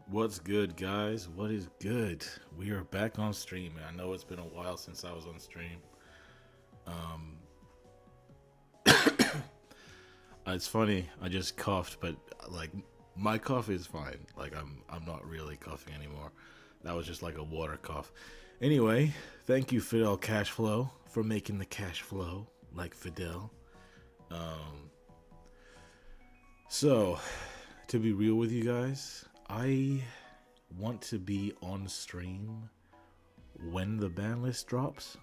What's good, guys? What is good? We are back on stream. I know it's been a while since I was on stream. Um, it's funny. I just coughed, but like my cough is fine. Like I'm not really coughing anymore. That was just like a water cough. Anyway, thank you, Fidel Cashflow, for making the cash flow like Fidel. Um, so to be real with you guys, I want to be on stream when the ban list drops.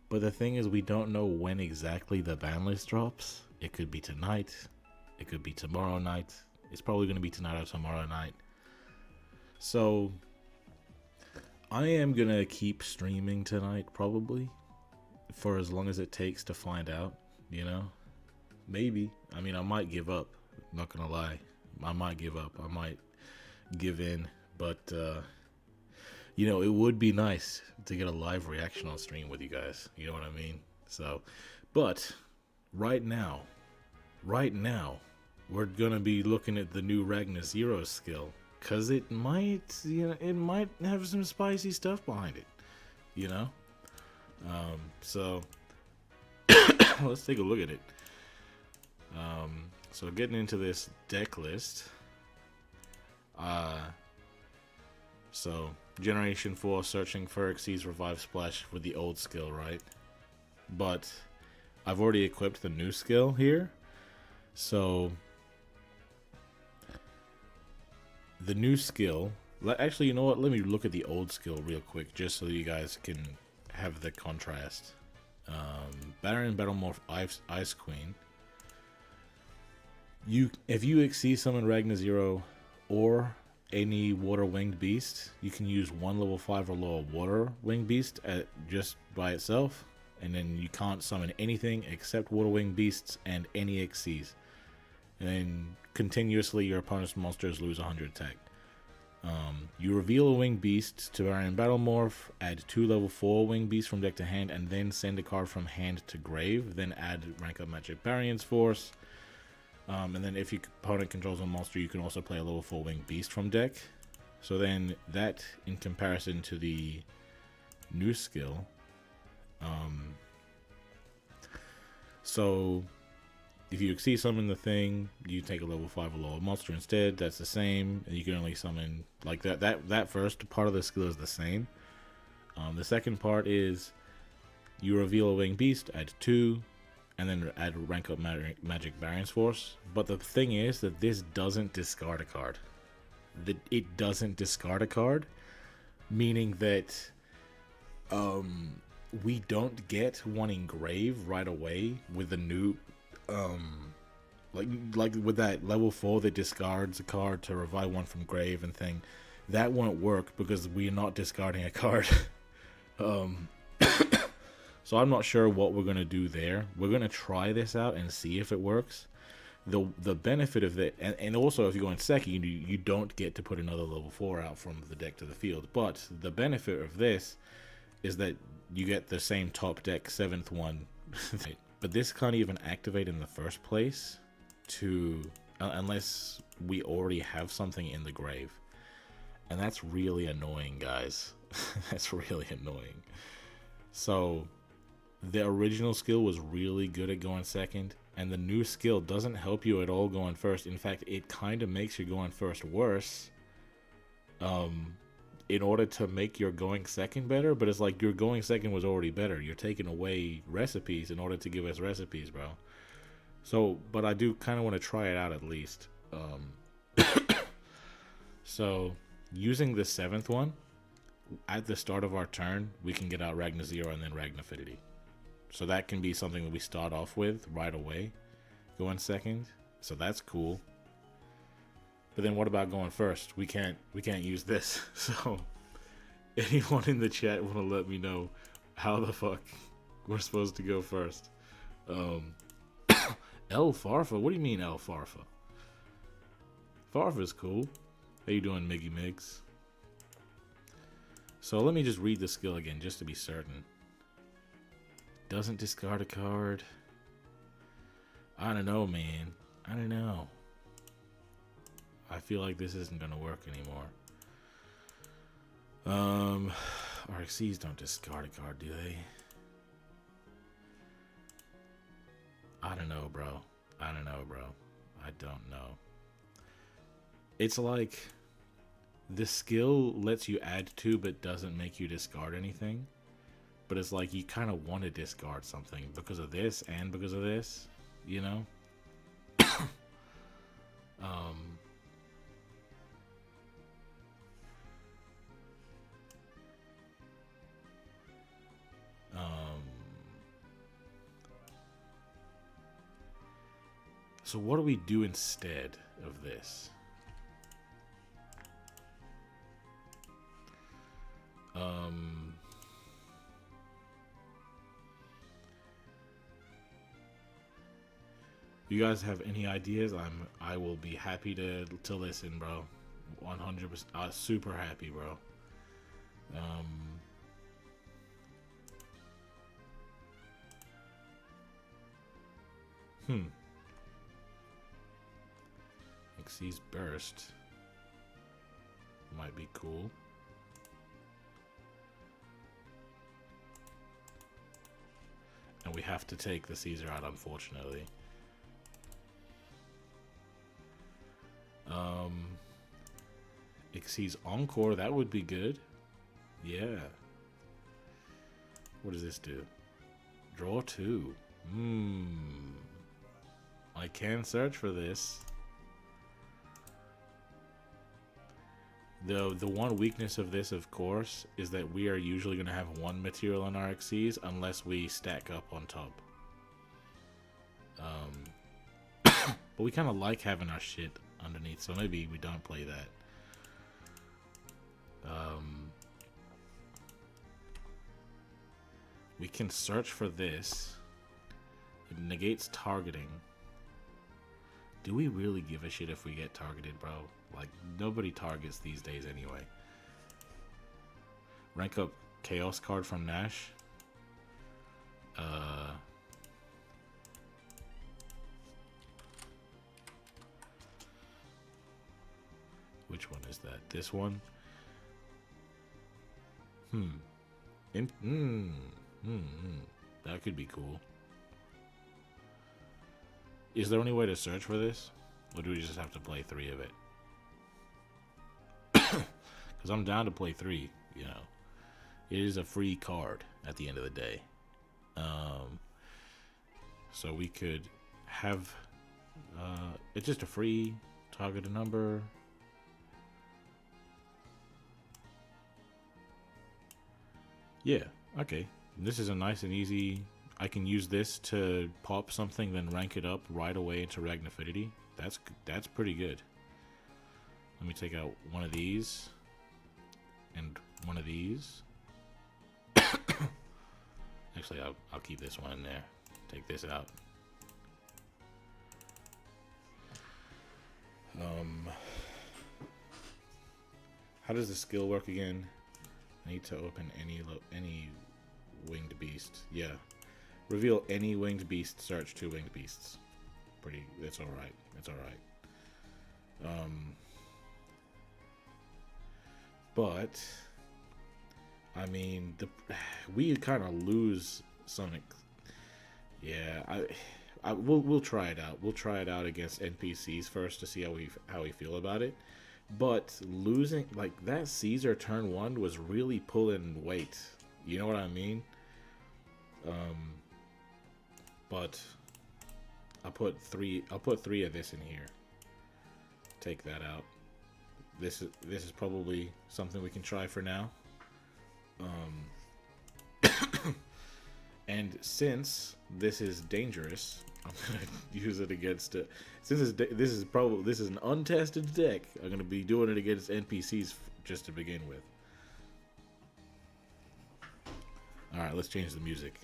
But the thing is, we don't know when exactly the ban list drops. It could be tonight. It could be tomorrow night. It's probably going to be tonight or tomorrow night. So I am going to keep streaming tonight, probably, for as long as it takes to find out, you know? Maybe. I mean, I might give up. Not going to lie. I might give up. I might give in. But, you know, it would be nice to get a live reaction on stream with you guys. You know what I mean? So, but right now, we're going to be looking at the new Ragnar Zero skill. Because it might, you know, it might have some spicy stuff behind it, you know? So, let's take a look at it. So getting into this deck list, so Generation 4 searching for Xyz Revive Splash with the old skill, right? But I've already equipped the new skill here, so the new skill, actually, you know what, let me look at the old skill real quick just so you guys can have the contrast. Baron Battlemorph Ice Queen. If you Xyz summon Ragnar Zero or any water winged beast, you can use one level 5 or lower water winged beast just by itself, and then you can't summon anything except water winged beasts and any Xyz. And then continuously your opponent's monsters lose 100 attack. You reveal a winged beast to Baron Battlemorph, add 2 level 4 winged beasts from deck to hand, and then send a card from hand to grave. Then add rank up Magic Barion's Force. And then if your opponent controls a monster, you can also play a level 4 winged beast from deck. So then that, in comparison to the new skill, so if you Xyz summon the thing, you take a level 5 or lower monster instead. That's the same, and you can only summon like that. That first part of the skill is the same. The second part is you reveal a winged beast, add 2. And then add rank up Magic Barion's Force. But the thing is that this doesn't discard a card. It doesn't discard a card, meaning that we don't get one engrave right away with the new like with that level 4 that discards a card to revive one from grave and thing. That won't work because we're not discarding a card. So I'm not sure what we're going to do there. We're going to try this out and see if it works. The benefit of that, and also if you go in second, you don't get to put another level 4 out from the deck to the field. But the benefit of this is that you get the same top deck 7th one. But this can't even activate in the first place unless we already have something in the grave. And that's really annoying, guys. That's really annoying. So the original skill was really good at going second, and the new skill doesn't help you at all going first. In fact, it kind of makes your going first worse in order to make your going second better. But it's like your going second was already better. You're taking away recipes in order to give us recipes, bro. So, but I do kind of want to try it out at least. So using the 7th one, at the start of our turn, we can get out Ragnar Zero and then Ragnar Affinity. So that can be something that we start off with right away, going second. So that's cool. But then what about going first? We can't use this. So anyone in the chat want to let me know how the fuck we're supposed to go first? El Farfa? What do you mean El Farfa? Farfa's cool. How you doing, Miggy Migs? So let me just read the skill again, just to be certain. Doesn't discard a card. I don't know, man. I don't know. I feel like this isn't going to work anymore. RXCs don't discard a card, do they? I don't know, bro. I don't know. It's like the skill lets you add to but doesn't make you discard anything. But it's like you kind of want to discard something because of this and because of this, you know? um So what do we do instead of this? You guys have any ideas? I will be happy to listen, bro. 100%. Super happy, bro. Xyz Burst might be cool. And we have to take the Caesar out, unfortunately. Xyz Encore, that would be good. Yeah. What does this do? Draw 2. I can search for this. The one weakness of this, of course, is that we are usually going to have one material on our Xyz unless we stack up on top. But we kind of like having our shit underneath, so maybe we don't play that. We can search for this. It negates targeting. Do we really give a shit if we get targeted, bro? Like, nobody targets these days anyway. Rank up Chaos card from Nash. Which one is that? This one? That could be cool. Is there any way to search for this? Or do we just have to play 3 of it? Because I'm down to play 3, you know. It is a free card at the end of the day. So we could have... it's just a free target a number. Yeah, okay. This is a nice and easy... I can use this to pop something, then rank it up right away into Ragnafidity. That's pretty good. Let me take out one of these. And one of these. Actually, I'll keep this one in there. Take this out. How does the skill work again? I need to open any winged beast. Yeah. Reveal any winged beast, search 2 winged beasts. That's alright. That's alright. But I mean, we kind of lose Sonic. Yeah, we'll try it out. We'll try it out against NPCs first to see how we feel about it. But losing, like, that Caesar turn 1 was really pulling weight. You know what I mean? But I'll put 3 of this in here. Take that out. This is probably something we can try for now. And since this is dangerous, I'm gonna use it against it. Since this is an untested deck, I'm gonna be doing it against NPCs just to begin with. All right, let's change the music.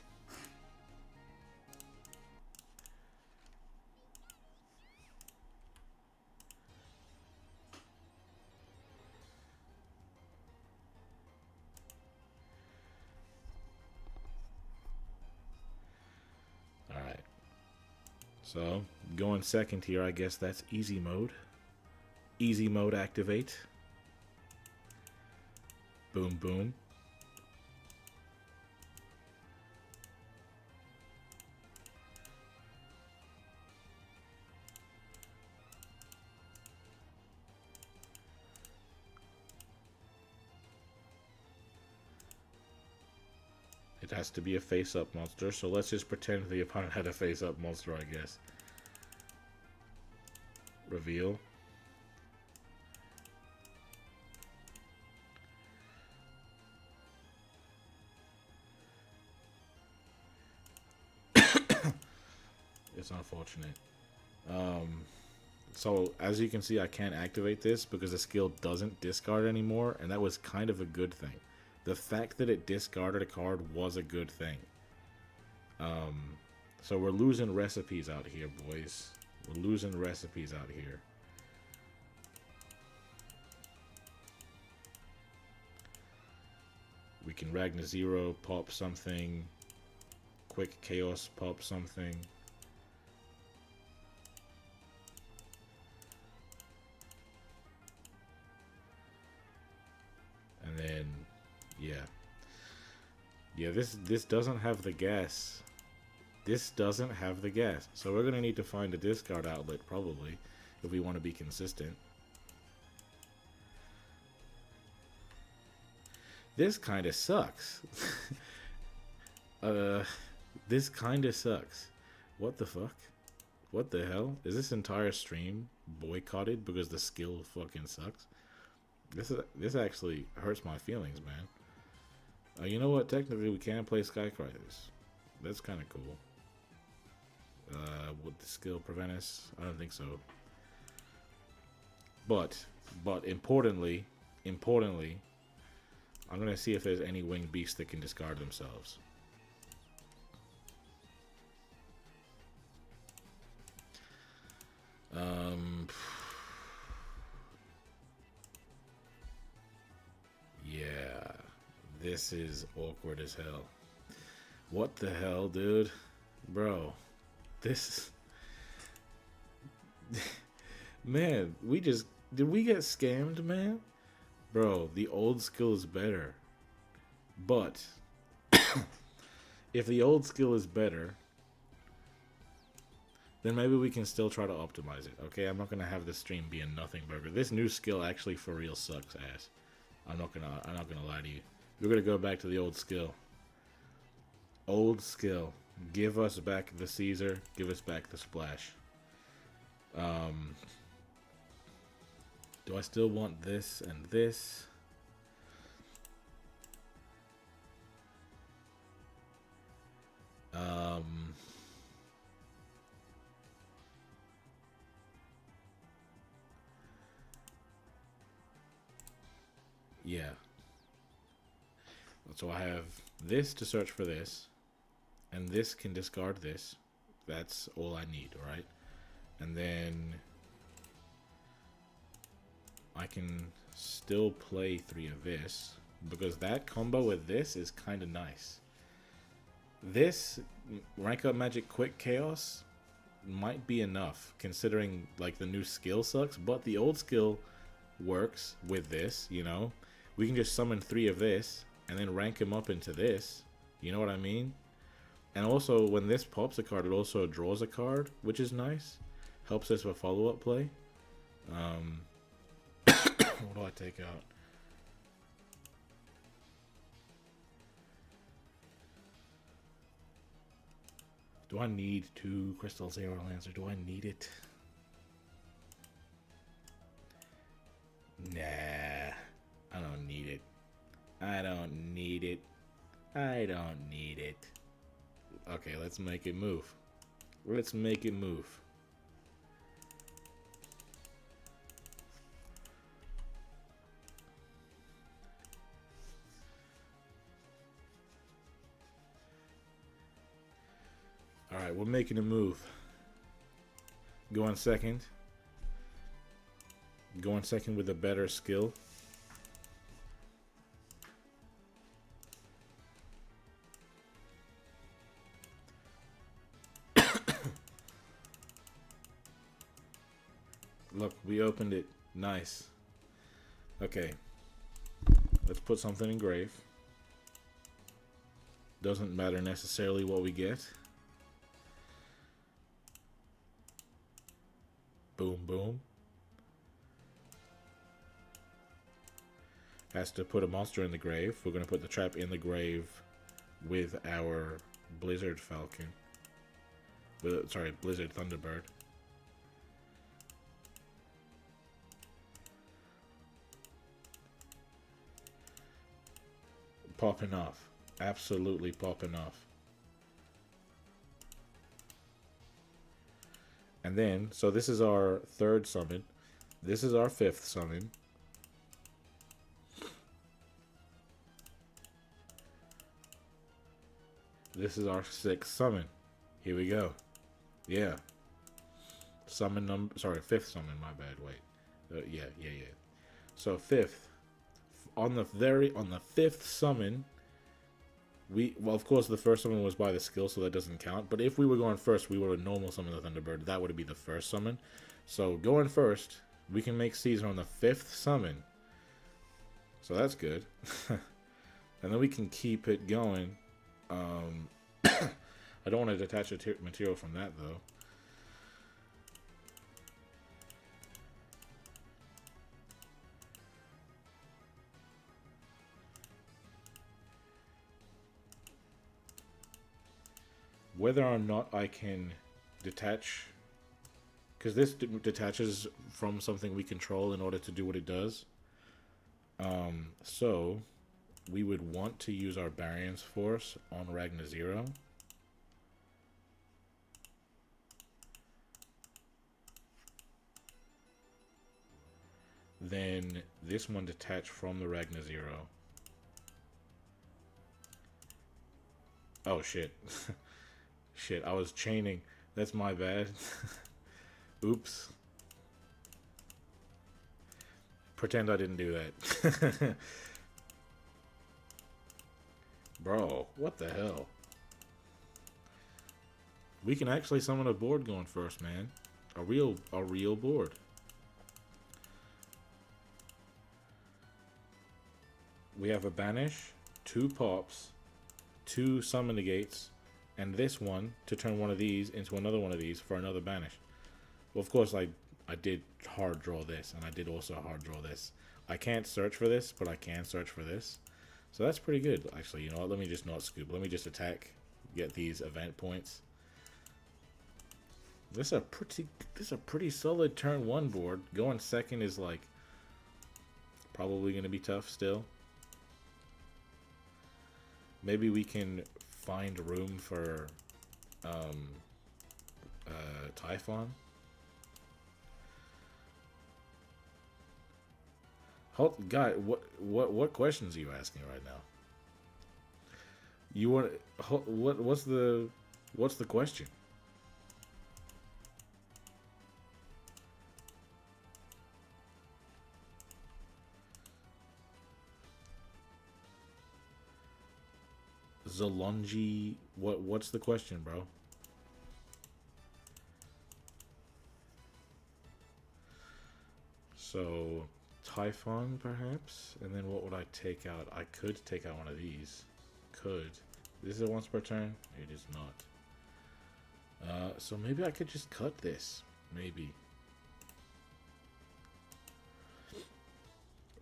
So, going second here, I guess that's easy mode. Easy mode activate. Boom, boom. It has to be a face-up monster, so let's just pretend the opponent had a face-up monster, I guess. Reveal. It's unfortunate. So as you can see, I can't activate this because the skill doesn't discard anymore, and that was kind of a good thing. The fact that it discarded a card was a good thing. So we're losing recipes out here, boys. We're losing recipes out here. We can Ragnar Zero, pop something. Quick Chaos, pop something. And then, yeah. Yeah, this doesn't have the gas. This doesn't have the gas. So we're going to need to find a discard outlet, probably, if we want to be consistent. This kind of sucks. This kind of sucks. What the fuck? What the hell? Is this entire stream boycotted because the skill fucking sucks? This actually hurts my feelings, man. You know what? Technically, we can play Skycryers. That's kind of cool. Would the skill prevent us? I don't think so. But importantly, I'm gonna see if there's any winged beasts that can discard themselves. Yeah, this is awkward as hell. What the hell, dude? Bro, this... Man, did we get scammed, man? Bro, the old skill is better. But, if the old skill is better, then maybe we can still try to optimize it, okay? I'm not going to have this stream be a nothing burger. This new skill actually for real sucks ass. I'm not gonna lie to you. We're gonna go back to the old skill. Old skill. Give us back the Caesar. Give us back the Splash. Do I still want this and this? Yeah. So I have this to search for this, and this can discard this. That's all I need, right? And then I can still play 3 of this, because that combo with this is kind of nice. This rank up magic quick chaos might be enough, considering like the new skill sucks, but the old skill works with this, you know? We can just summon 3 of this and then rank him up into this. You know what I mean? And also, when this pops a card, it also draws a card, which is nice. Helps us with follow-up play. What do I take out? Do I need 2 Crystal Zero Lancer? Do I need it? Nah. I don't need it. I don't need it. I don't need it. Okay, let's make it move. Let's make it move. Alright, we're making a move. Go on second. Go on second with a better skill. Look, we opened it. Nice. Okay. Let's put something in grave. Doesn't matter necessarily what we get. Boom, boom. Has to put a monster in the grave. We're going to put the trap in the grave with our Blizzard Falcon. Sorry, Blizzard Thunderbird. Popping off. Absolutely popping off. And then, so this is our third summon. This is our fifth summon. This is our sixth summon. Here we go. Yeah. Summon number, sorry, fifth summon, my bad, wait. Yeah. So fifth. On the fifth summon, well, of course, the first summon was by the skill, so that doesn't count. But if we were going first, we would have normal summon the Thunderbird. That would be the first summon. So going first, we can make Caesar on the fifth summon. So that's good. And then we can keep it going. I don't want to detach material from that, though. Whether or not I can detach, because this detaches from something we control in order to do what it does. So we would want to use our Variance Force on Ragnar Zero. Then this one detach from the Ragnar Zero. Oh shit. Shit, I was chaining. That's my bad. Oops. Pretend I didn't do that. Bro, what the hell? We can actually summon a board going first, man. A real board. We have a banish, 2 pops, 2 summon negates, and this one to turn one of these into another one of these for another banish. Well, of course, I did hard draw this, and I did also hard draw this. I can't search for this, but I can search for this. So that's pretty good, actually. You know what? Let me just not scoop. Let me just attack, get these event points. This is a pretty solid turn 1 board. Going second is like probably going to be tough still. Maybe we can find room for Typhon. Hold, guy, what questions are you asking right now? You want what's the question? Zalonji, what's the question, bro? So Typhon, perhaps, and then what would I take out? I could take out one of these. Could. This is once per turn. It is not. So maybe I could just cut this. Maybe.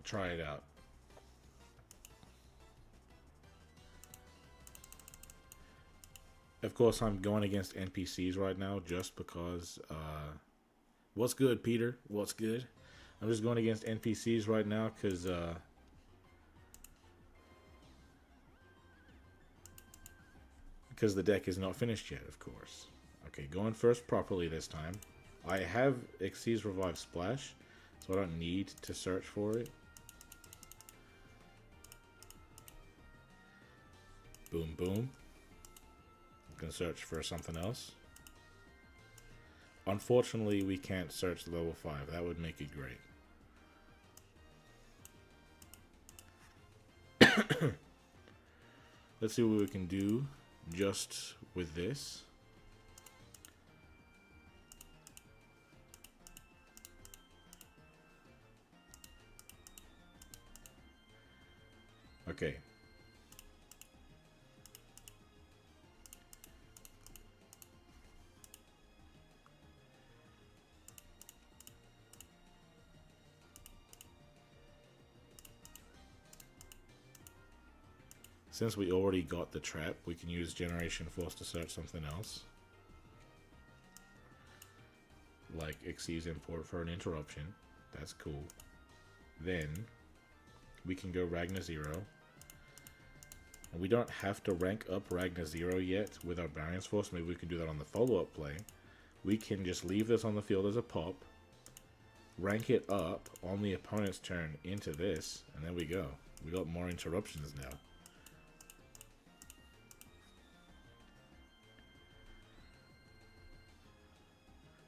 Try it out. Of course, I'm going against NPCs right now just because, what's good, Peter? What's good? I'm just going against NPCs right now because, the deck is not finished yet, of course. Okay, going first properly this time. I have Xyz Revive Splash, so I don't need to search for it. Boom, boom. Can search for something else. Unfortunately, we can't search level 5. That would make it great. Let's see what we can do just with this. Okay. Since we already got the trap, we can use Generation Force to search something else. Like Xyz import for an interruption. That's cool. Then we can go Ragnar 0. And we don't have to rank up Ragnar 0 yet with our Balance Force. Maybe we can do that on the follow-up play. We can just leave this on the field as a pop, rank it up on the opponent's turn into this, and there we go. We got more interruptions now.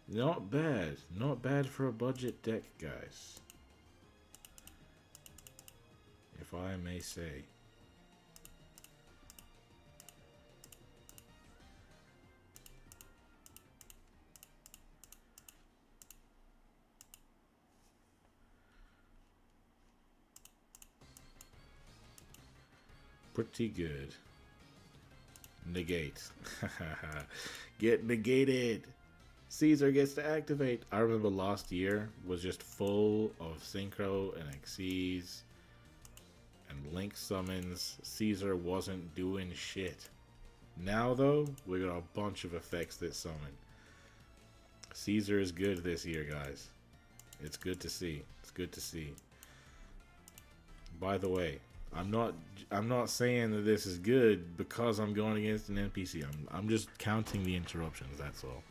Not bad. Not bad for a budget deck, guys. If I may say. Pretty good. Negate. Get negated. Caesar gets to activate. I remember last year was just full of Synchro and Xyz and Link summons. Caesar wasn't doing shit. Now though, we got a bunch of effects that summon. Caesar is good this year, guys. It's good to see. It's good to see. By the way, I'm not saying that this is good because I'm going against an NPC. I'm just counting the interruptions, that's all.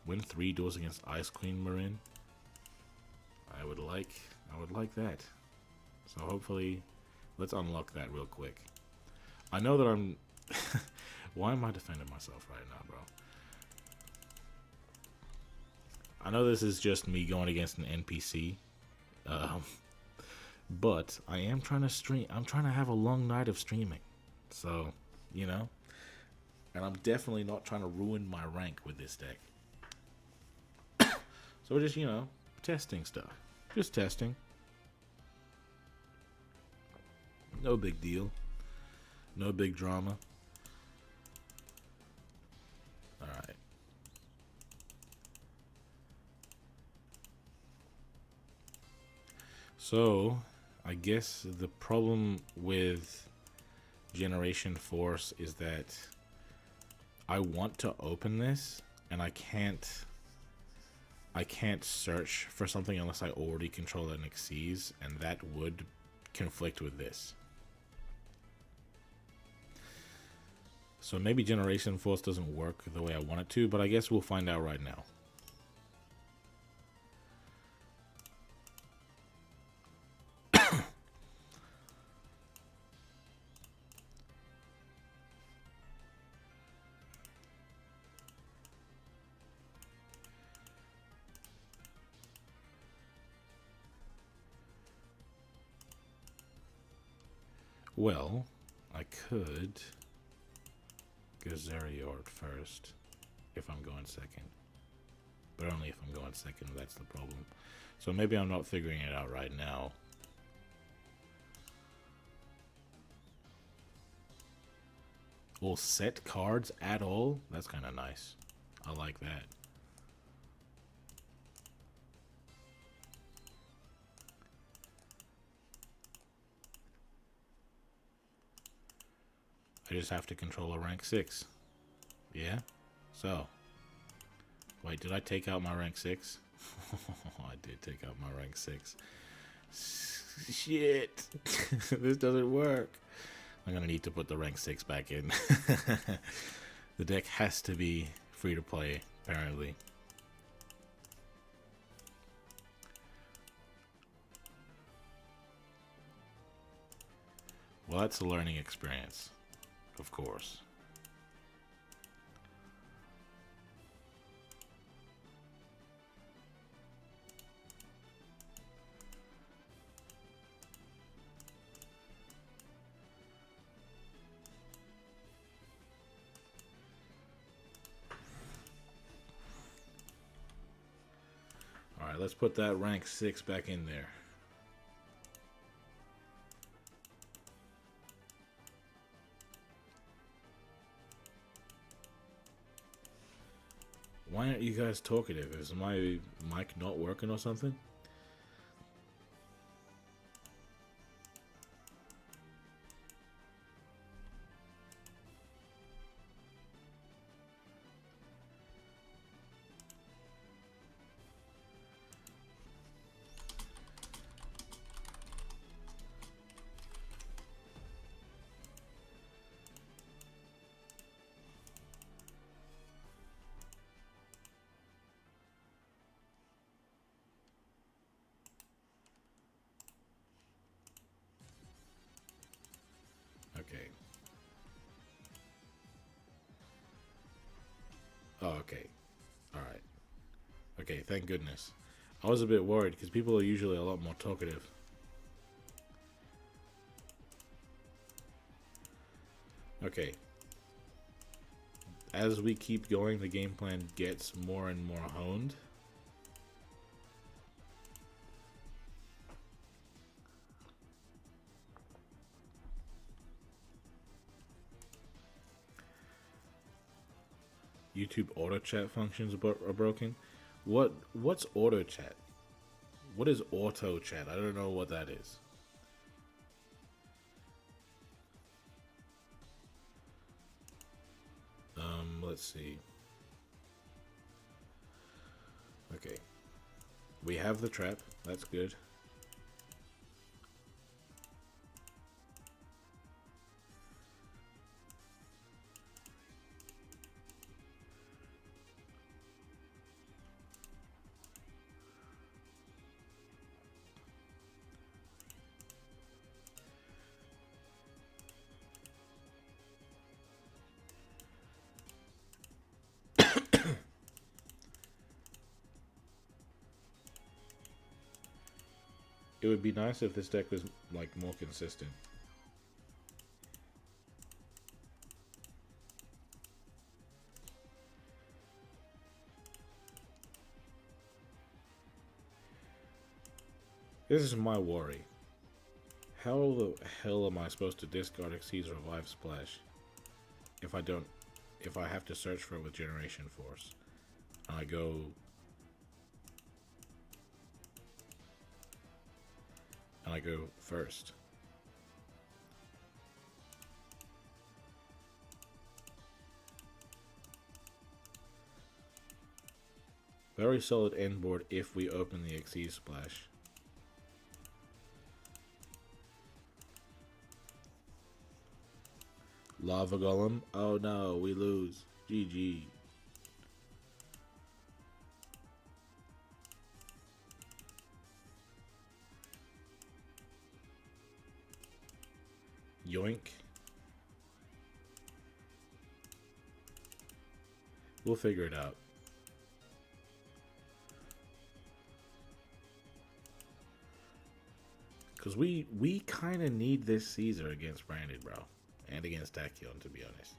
Win 3 duels against Ice Queen Marin. I would like that. So hopefully, let's unlock that real quick. I know that I'm. Why am I defending myself right now, bro? I know this is just me going against an NPC, but I am trying to stream. I'm trying to have a long night of streaming, so you know. And I'm definitely not trying to ruin my rank with this deck. So we're just, you know, testing stuff. Just testing. No big deal. No big drama. Alright. So, I guess the problem with Generation Force is that I want to open this, and I can't search for something unless I already control an Xyz, and that would conflict with this. So maybe Generation Force doesn't work the way I want it to, but I guess we'll find out right now. Well, I could go Zeriord first if I'm going second. But only if I'm going second, that's the problem. So maybe I'm not figuring it out right now. Will set cards at all? That's kind of nice. I like that. I just have to control a rank 6. Yeah? So. Wait, did I take out my rank 6? I did take out my rank 6. Shit. This doesn't work. I'm going to need to put the rank 6 back in. The deck has to be free to play, apparently. Well, that's a learning experience. Of course. All right, let's put that rank 6 back in there. Why aren't you guys talkative? Is my mic not working or something? Okay. Oh, okay. Alright. Okay, thank goodness. I was a bit worried because people are usually a lot more talkative. Okay. As we keep going, the game plan gets more and more honed. YouTube auto chat functions are broken. What's auto chat? What is auto chat? I don't know what that is. Let's see. Okay. We have the trap. That's good. It would be nice if this deck was like more consistent. This is my worry. How the hell am I supposed to discard Exceed's Revive Splash if I have to search for it with Generation Force? And I go first. Very solid end board if we open the Exceed Splash. Lava Golem. Oh no, we lose. GG. Yoink. We'll figure it out. Because we kind of need this Caesar against Branded, bro. And against Tachyon, to be honest.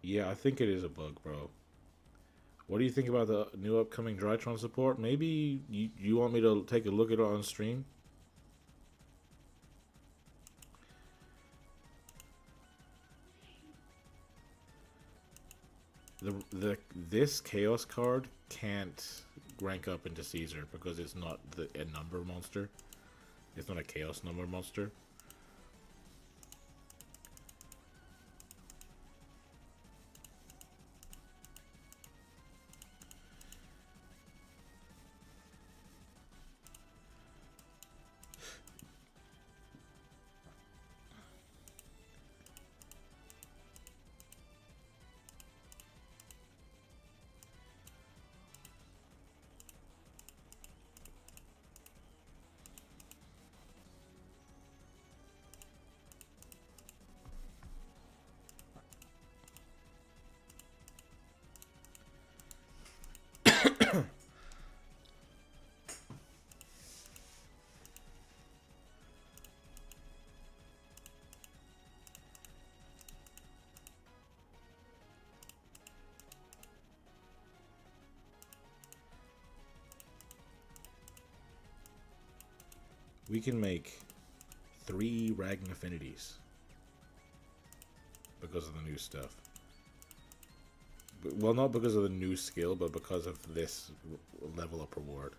Yeah, I think it is a bug, bro. What do you think about the new upcoming Drytron support? Maybe you want me to take a look at it on stream? This Chaos card can't rank up into Caesar because it's not a number monster. It's not a Chaos number monster. We can make 3 Ragn Affinities because of the new stuff. Well, not because of the new skill, but because of this level up reward.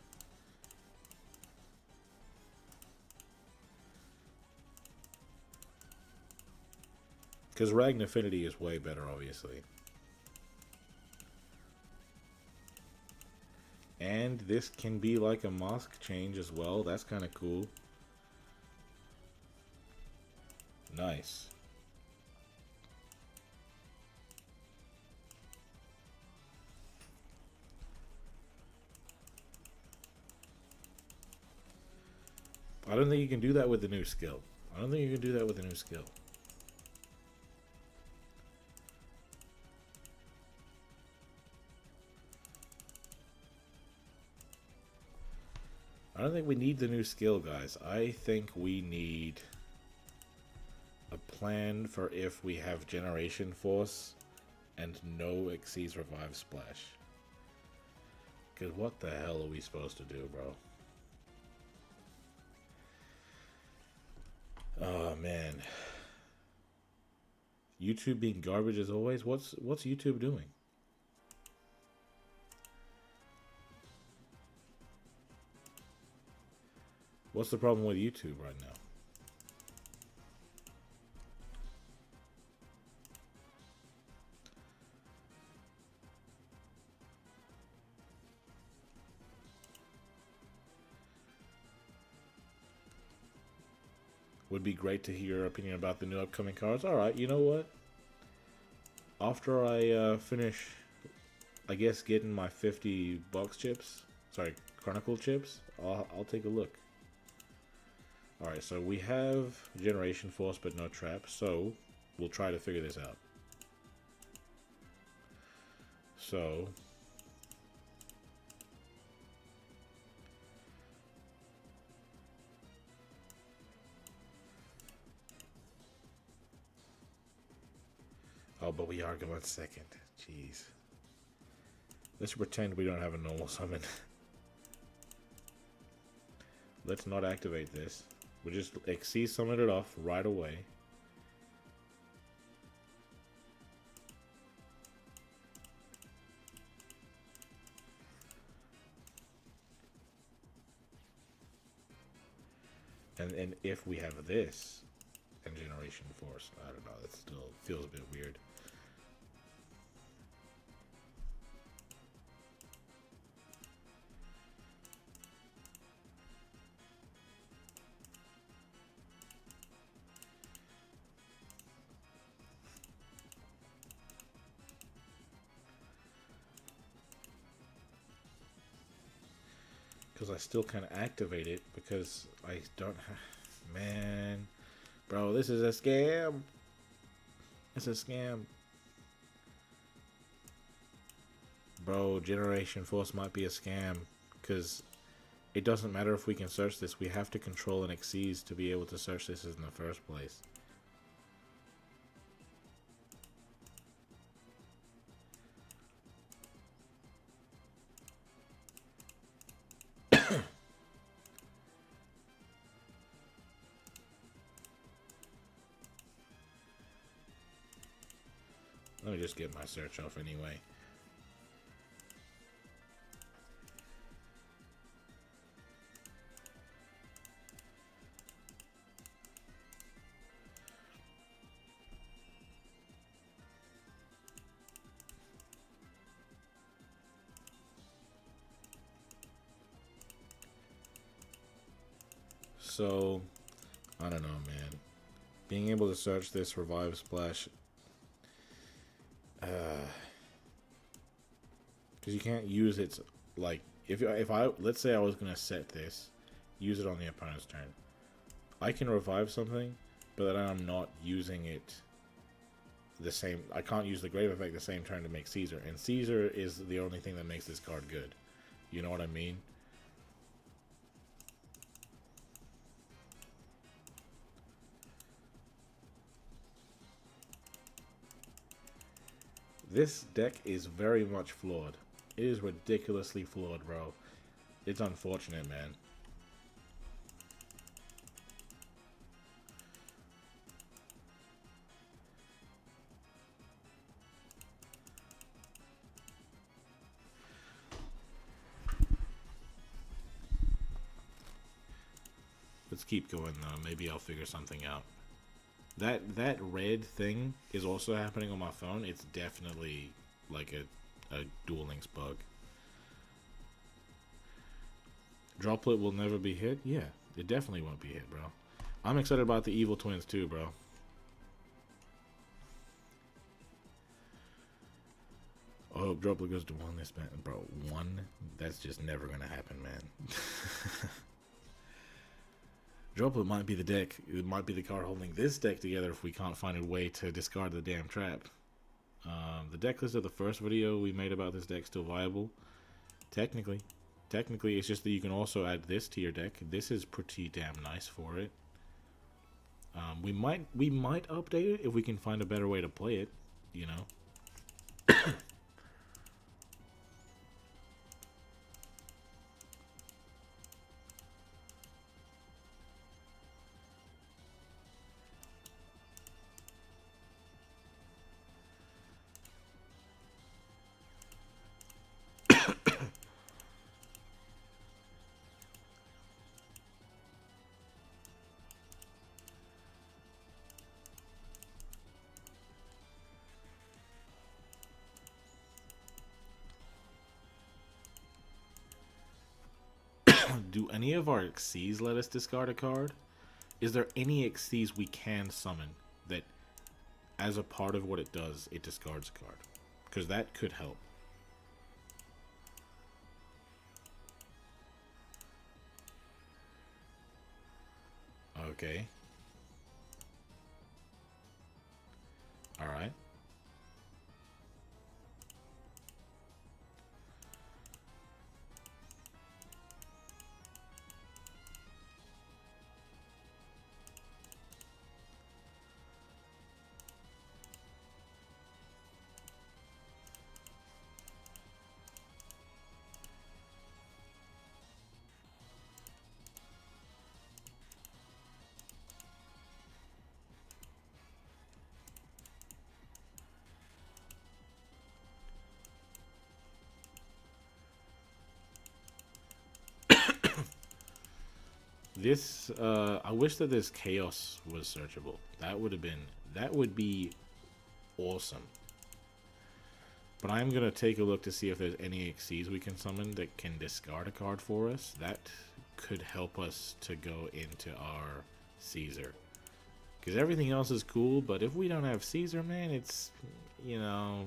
Because Ragn Affinity is way better, obviously. And this can be like a mask change as well. That's kind of cool. Nice. I don't think you can do that with the new skill. I don't think you can do that with the new skill. I don't think we need the new skill, guys. I think we need a plan for if we have Generation Force and no Xyz Revive Splash. Because what the hell are we supposed to do, bro? Oh, man. YouTube being garbage as always? What's YouTube doing? What's the problem with YouTube right now? Would be great to hear your opinion about the new upcoming cards. Alright, you know what? After I finish, I guess, getting my 50 box chips, sorry, Chronicle chips, I'll take a look. Alright, so we have Generation Force but no trap, so we'll try to figure this out. So oh, but we are going second. Jeez. Let's pretend we don't have a normal summon. Let's not activate this. We'll just Xyz summon it off right away. And if we have this and Generation Force, I don't know, that still feels a bit weird. Because I still can't activate it because I don't have... Man. Bro, this is a scam. It's a scam. Bro, Generation Force might be a scam. Because it doesn't matter if we can search this. We have to control an Xyz to be able to search this in the first place. Let me just get my search off anyway. So, I don't know, man. Being able to search this Revive Splash... because you can't use it, like, if I, let's say I was going to set this, use it on the opponent's turn. I can revive something, but then I'm not using it the same, I can't use the Grave Effect the same turn to make Caesar, and Caesar is the only thing that makes this card good. You know what I mean? This deck is very much flawed. It is ridiculously flawed, bro. It's unfortunate, man. Let's keep going though. Maybe I'll figure something out. That red thing is also happening on my phone. It's definitely like a Duel Links bug. Droplet will never be hit? Yeah, it definitely won't be hit, bro. I'm excited about the evil twins too, bro. I hope Droplet goes to 1 this man. Bro, 1? That's just never gonna happen, man. Droplet might be the deck. It might be the card holding this deck together if we can't find a way to discard the damn trap. The deck list of the first video we made about this deck still viable. Technically, it's just that you can also add this to your deck. This is pretty damn nice for it. We might update it if we can find a better way to play it, you know. Do any of our Xyz let us discard a card? Is there any Xyz we can summon that, as a part of what it does, it discards a card? Because that could help. Okay. Alright. This, I wish that this chaos was searchable. That would be awesome. But I'm going to take a look to see if there's any Xyz we can summon that can discard a card for us. That could help us to go into our Caesar. Because everything else is cool, but if we don't have Caesar, man, it's, you know,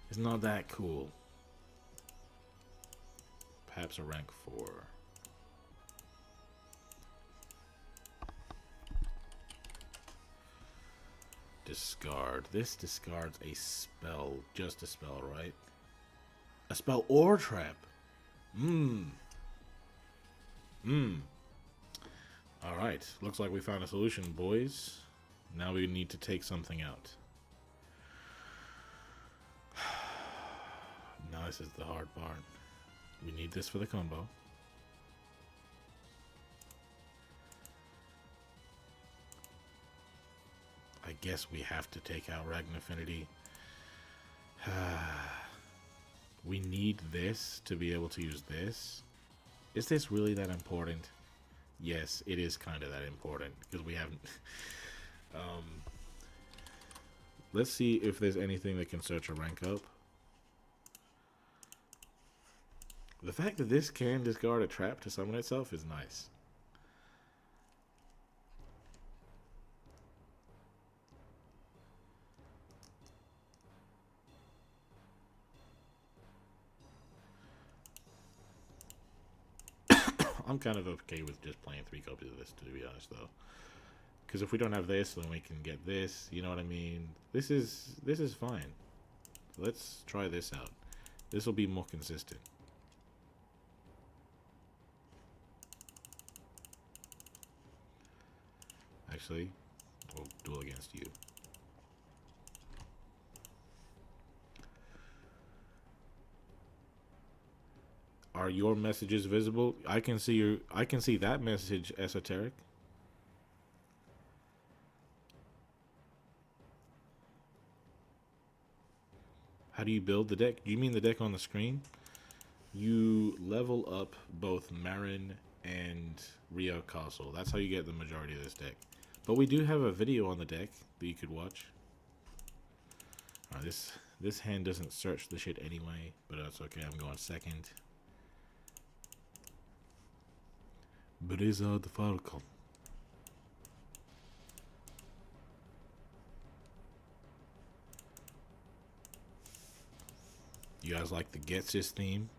it's not that cool. Perhaps a rank 4. Discard. This discards a spell. Just a spell, right? A spell or trap. Alright. Looks like we found a solution, boys. Now we need to take something out. Now this is the hard part. We need this for the combo. I guess we have to take out Ragnaffinity. We need this to be able to use this. Is this really that important? Yes, it is kind of that important because we haven't. Let's see if there's anything that can search a rank up. The fact that this can discard a trap to summon itself is nice. I'm kind of okay with just playing 3 copies of this, to be honest, though. Because if we don't have this, then we can get this. You know what I mean? This is fine. Let's try this out. This will be more consistent. Actually, we'll duel against you. Are your messages visible? I can see that message, Esoteric. How do you build the deck? Do you mean the deck on the screen? You level up both Marin and Rio Castle. That's how you get the majority of this deck. But we do have a video on the deck that you could watch. This hand doesn't search the shit anyway, but that's okay. I'm going second. Blizzard Falcon. You guys like the Getsis theme?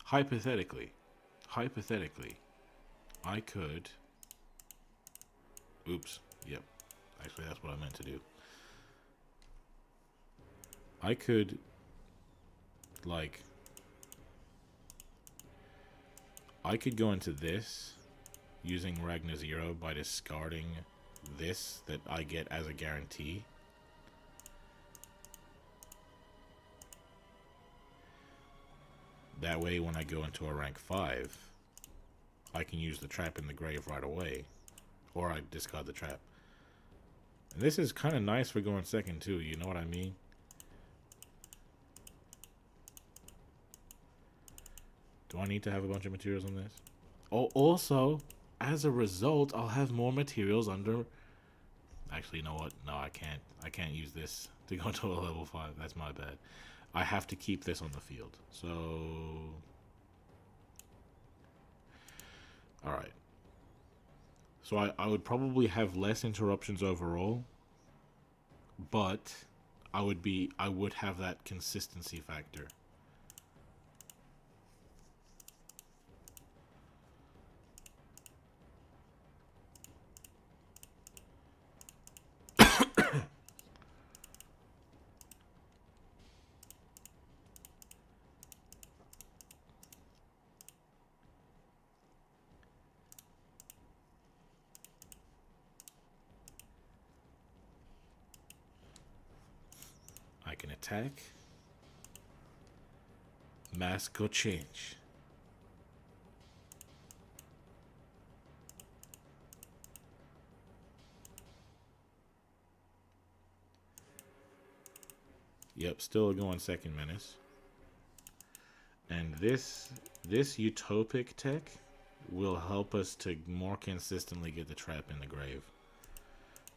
Hypothetically, I could. Oops. Yep. Actually, that's what I meant to do. I could, like, I could go into this using Ragnar Zero by discarding this that I get as a guarantee. That way, when I go into a rank 5, I can use the trap in the grave right away. Or I discard the trap. And this is kind of nice for going second, too. You know what I mean? Do I need to have a bunch of materials on this? Oh, also, as a result, I'll have more materials under... Actually, you know what? No, I can't. I can't use this to go to a level 5. That's my bad. I have to keep this on the field. So... Alright. So I would probably have less interruptions overall. But I would have that consistency factor. I can attack. Mask or change. Yep, still going second menace. And this utopic tech will help us to more consistently get the trap in the grave.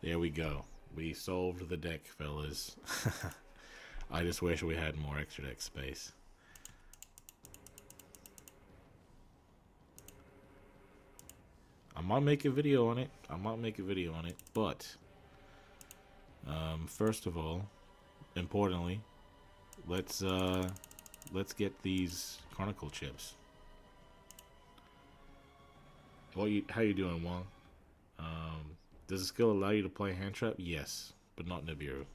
There we go. We solved the deck, fellas. I just wish we had more extra deck space. I might make a video on it. But first of all, importantly, let's get these Chronicle chips. How you doing, Wong? Does the skill allow you to play hand trap? Yes, but not Nibiru.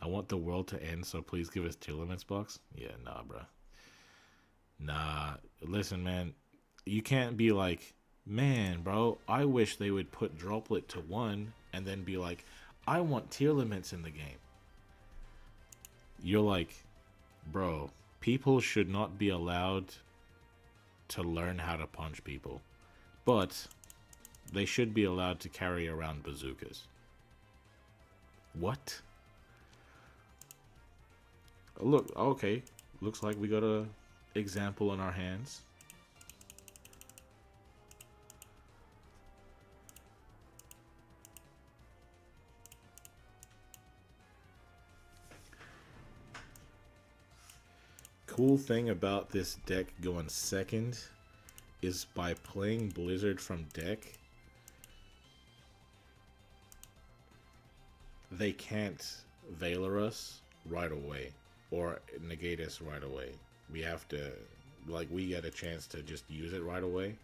I want the world to end, so please give us 2 limits box. Yeah, nah, bruh. Nah, listen, man. You can't be like, man, bro, I wish they would put droplet to 1 and then be like, I want tier limits in the game. You're like, bro, people should not be allowed to learn how to punch people. But they should be allowed to carry around bazookas. What? Look, okay. Looks like we got a example in our hands. Cool thing about this deck going second is by playing Blizzard from deck, they can't Veiler us right away or negate us right away. We have to, like, we get a chance to just use it right away.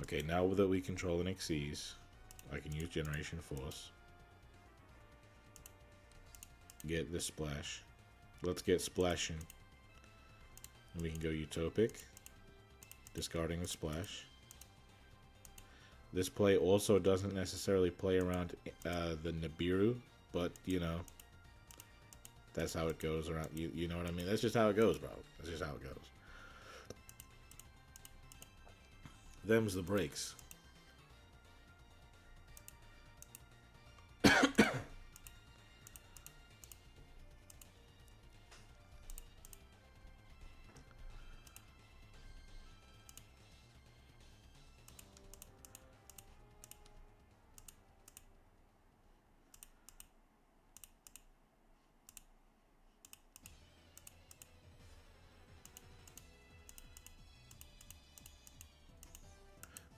Okay, now that we control an Xyz, I can use Generation Force. get the splash. Let's get splashing. And we can go Utopic, discarding the splash. This play also doesn't necessarily play around the Nibiru, but you know, that's how it goes around. You know what I mean? That's just how it goes, bro. That's just how it goes. Them's the breaks.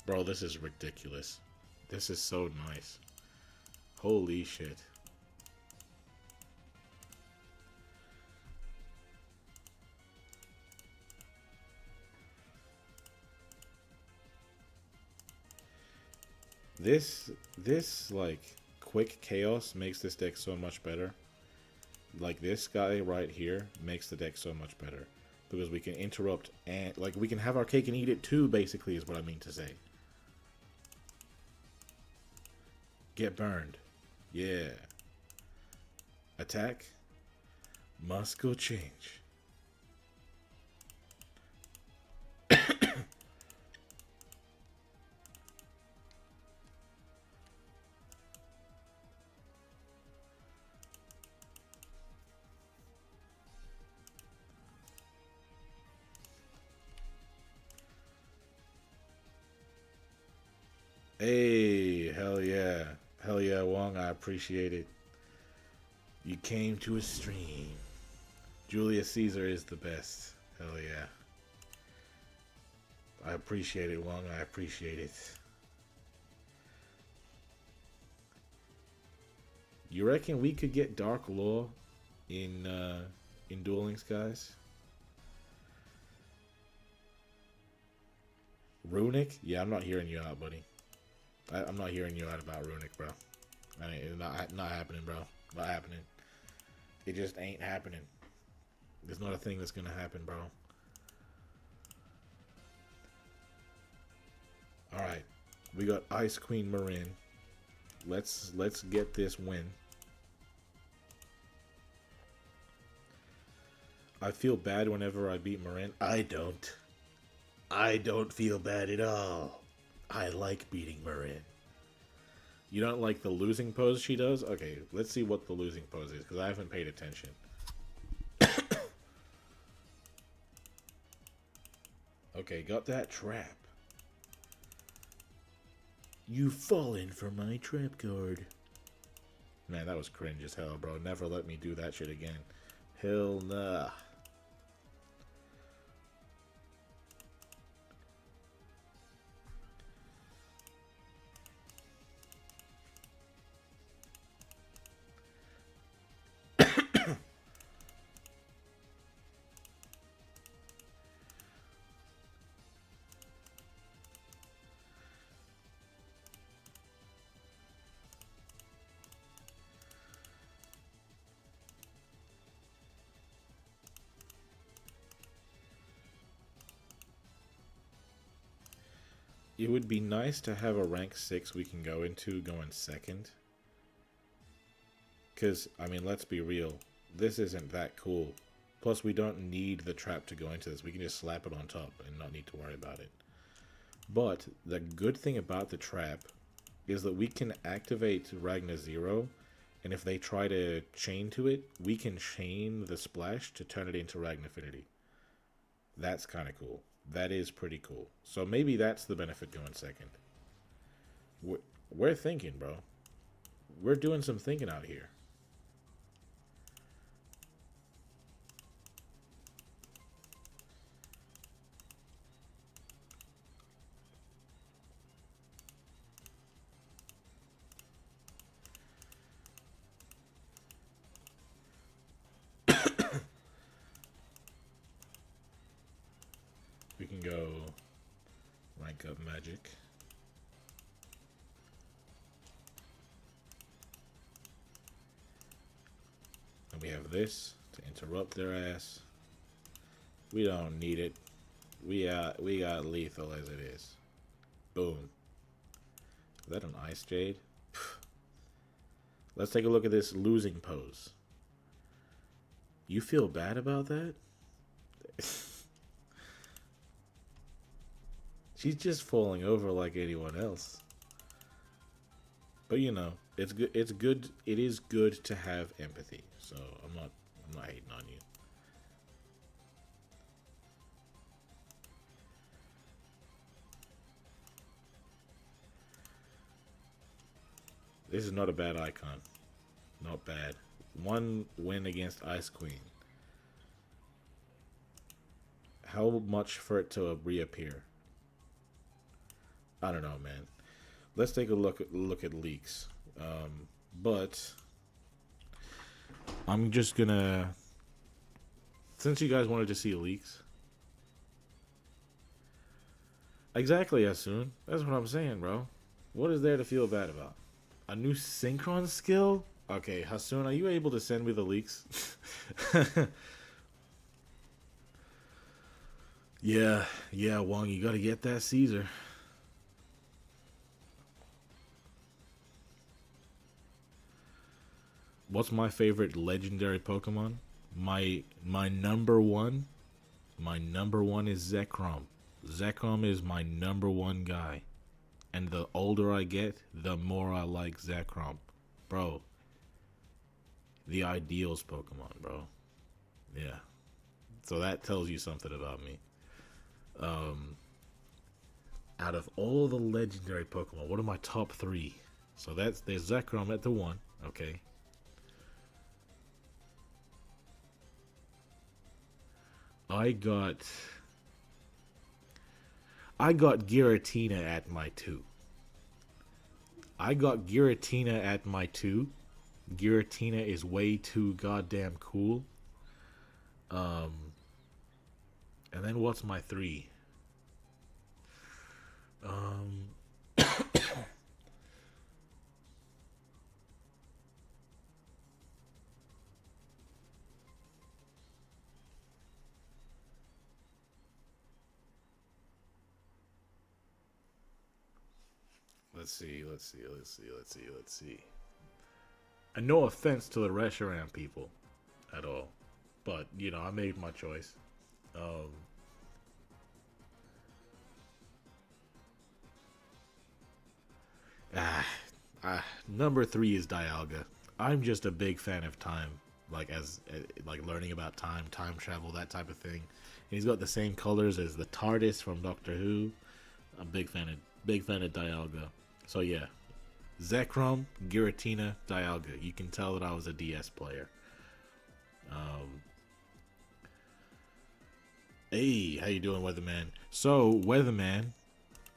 Bro, this is ridiculous. This is so nice. Holy shit. This like quick chaos makes this deck so much better. Like this guy right here makes the deck so much better because we can interrupt and like we can have our cake and eat it too, basically is what I mean to say. Get burned. Yeah. Attack. Must go change. Hey, hell yeah. Hell yeah, Wong, I appreciate it. You came to a stream. Julius Caesar is the best. Hell yeah. I appreciate it, Wong, I appreciate it. You reckon we could get Dark Law in Duel Links, guys? Runic? Yeah, I'm not hearing you out, buddy. I'm not hearing you out about Runic, bro. I mean, it's not happening, bro. Not happening. It just ain't happening. There's not a thing that's gonna happen, bro. Alright. We got Ice Queen Marin. Let's get this win. I feel bad whenever I beat Marin. I don't. I don't feel bad at all. I like beating Marin. You don't like the losing pose she does? Okay, let's see what the losing pose is, because I haven't paid attention. Okay, got that trap. You've fallen for my trap card. Man, that was cringe as hell, bro. Never let me do that shit again. Hell nah. It would be nice to have a rank 6 we can go into going second. Because, I mean, let's be real. This isn't that cool. Plus, we don't need the trap to go into this. We can just slap it on top and not need to worry about it. But, the good thing about the trap is that we can activate Ragna 0. And if they try to chain to it, we can chain the splash to turn it into Ragnafinity. That's kind of cool. That is pretty cool. So maybe that's the benefit going second. We're thinking, bro. We're doing some thinking out here. We can go rank up magic. And We have this to interrupt their ass. We don't need it. We got lethal as it is. Boom. Is that an Ice Jade? Let's take a look at this losing pose. You feel bad about that? She's just falling over like anyone else. But you know, it's good. It's good. It is good to have empathy. So I'm not hating on you. This is not a bad icon. Not bad. One win against Ice Queen. How much for it to reappear? I don't know, man. Let's take a look at leaks. But I'm just gonna, since you guys wanted to see leaks. Exactly, Asun. That's what I'm saying, bro. What is there to feel bad about? A new synchron skill? Okay, Hasun, are you able to send me the leaks? Yeah, Wong, you gotta get that Caesar. What's my favorite legendary Pokemon? My number one is Zekrom. Zekrom is my number one guy. And the older I get, the more I like Zekrom. Bro. The ideals Pokemon, bro. Yeah. So that tells you something about me. Out of all the legendary Pokemon, what are my top 3? So there's Zekrom at the 1, okay. I got Giratina at my 2. Giratina is way too goddamn cool. And then what's my 3? Let's see. And no offense to the Reshiram people at all. But, you know, I made my choice. Number 3 is Dialga. I'm just a big fan of time. Like, like learning about time travel, that type of thing. And he's got the same colors as the TARDIS from Doctor Who. I'm big fan of Dialga. So yeah, Zekrom, Giratina, Dialga. You can tell that I was a DS player. Hey, how you doing, Weatherman? So, Weatherman,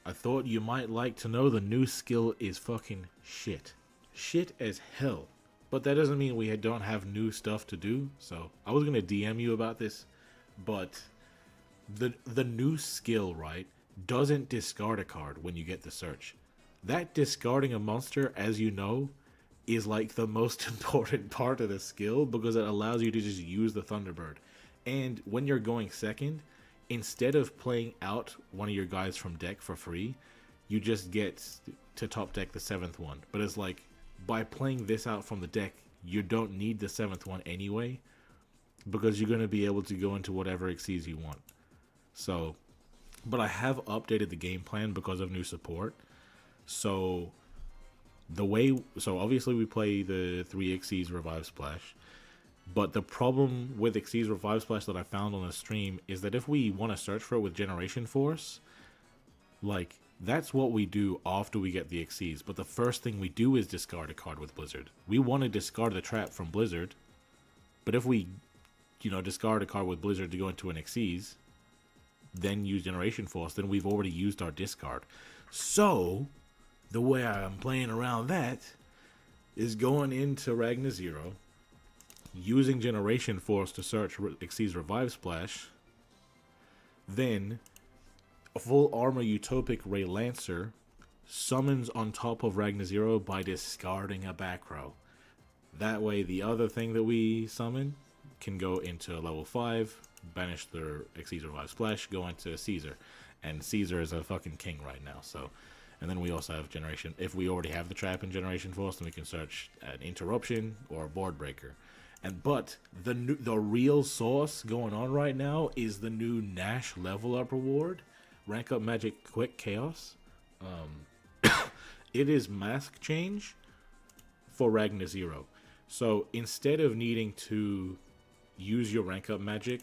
I thought you might like to know the new skill is fucking shit. Shit as hell. But that doesn't mean we don't have new stuff to do. So, I was going to DM you about this. But the new skill, right, doesn't discard a card when you get the search. That discarding a monster, as you know, is like the most important part of the skill because it allows you to just use the Thunderbird. And when you're going second, instead of playing out one of your guys from deck for free, you just get to top deck the 7th one. But it's like, by playing this out from the deck, you don't need the 7th one anyway, because you're going to be able to go into whatever Xyz you want. So, but I have updated the game plan because of new support. So, obviously we play the 3 Xyz Revive Splash. But the problem with Xyz Revive Splash that I found on the stream is that if we want to search for it with Generation Force, like, that's what we do after we get the Xyz. But the first thing we do is discard a card with Blizzard. We want to discard the trap from Blizzard. But if we, discard a card with Blizzard to go into an Xyz, then use Generation Force, then we've already used our discard. So, the way I'm playing around that is going into Ragnar Zero, using Generation Force to search Xyz Revive Splash, then a full armor Utopic Ray Lancer summons on top of Ragnar Zero by discarding a back row. That way, the other thing that we summon can go into level 5, banish their Caesar Revive Splash, go into Caesar. And Caesar is a fucking king right now, so... And then we also have Generation... If we already have the trap in Generation Force, then we can search an Interruption or a Board Breaker. But the real sauce going on right now is the new Nash level up reward. Rank up Magic Quick Chaos. It is Mask Change for Ragna Zero. So instead of needing to use your rank up magic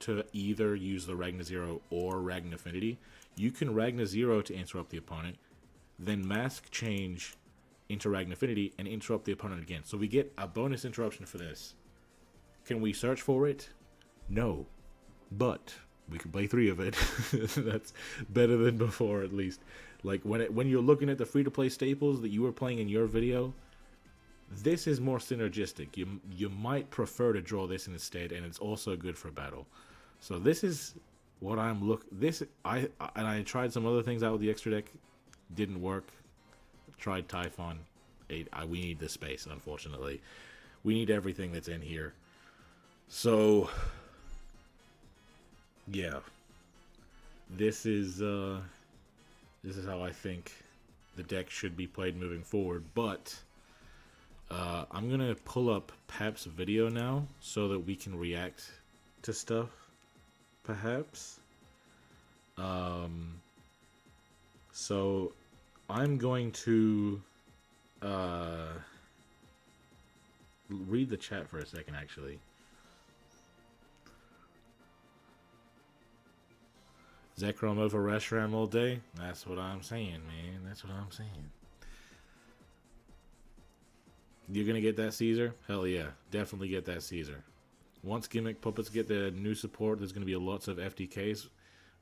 to either use the Ragna Zero or Ragna Affinity, you can Ragna Zero to interrupt the opponent, then Mask Change into Ragna Affinity and interrupt the opponent again. So we get a bonus interruption for this. Can we search for it? No. But we can play 3 of it. That's better than before, at least. Like when you're looking at the free-to-play staples that you were playing in your video, this is more synergistic. You might prefer to draw this instead, and it's also good for battle. So this is what I'm I tried some other things out with the extra deck, didn't work. Tried Typhon. We need this space, unfortunately. We need everything that's in here. So yeah, this is how I think the deck should be played moving forward. But I'm gonna pull up Pap's video now so that we can react to stuff, perhaps. So I'm going to read the chat for a second, actually. Zekrom over Reshiram all day? That's what I'm saying, man. That's what I'm saying. You're going to get that Caesar? Hell yeah. Definitely get that Caesar. Once Gimmick Puppets get the new support, there's going to be lots of FTKs.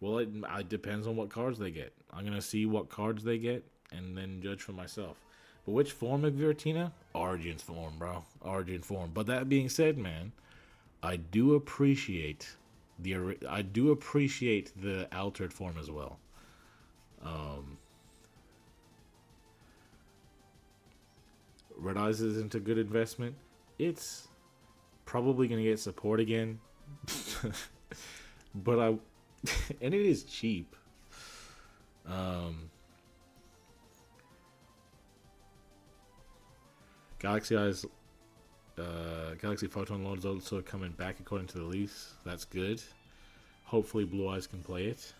Well, it depends on what cards they get. I'm going to see what cards they get and then judge for myself. But which form of Giratina? Origin's form, bro. Origin form. But that being said, man, I do appreciate the altered form as well. Red Eyes isn't a good investment. It's probably going to get support again. But and it is cheap. Galaxy Eyes, Galaxy Photon Lord is also coming back according to the lease. That's good. Hopefully Blue Eyes can play it.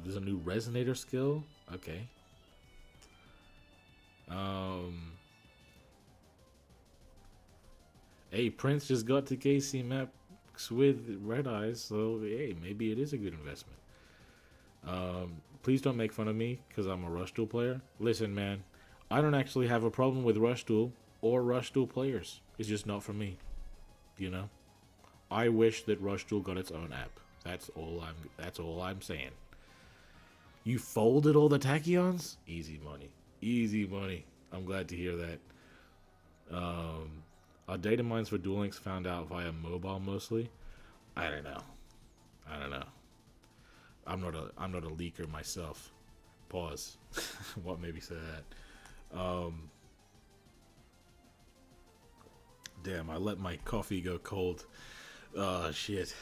There's a new Resonator skill. Okay. Hey, Prince just got to KC Maps with Red Eyes, so hey, maybe it is a good investment. Please don't make fun of me because I'm a Rush Duel player. Listen, man, I don't actually have a problem with Rush Duel or Rush Duel players. It's just not for me, you know. I wish that Rush Duel got its own app. That's all I'm saying. You folded all the Tachyons? Easy money. Easy money. I'm glad to hear that. Our data mines for Duel Links found out via mobile mostly. I don't know. I'm not a leaker myself. Pause. What made me say that? Damn, I let my coffee go cold. Shit.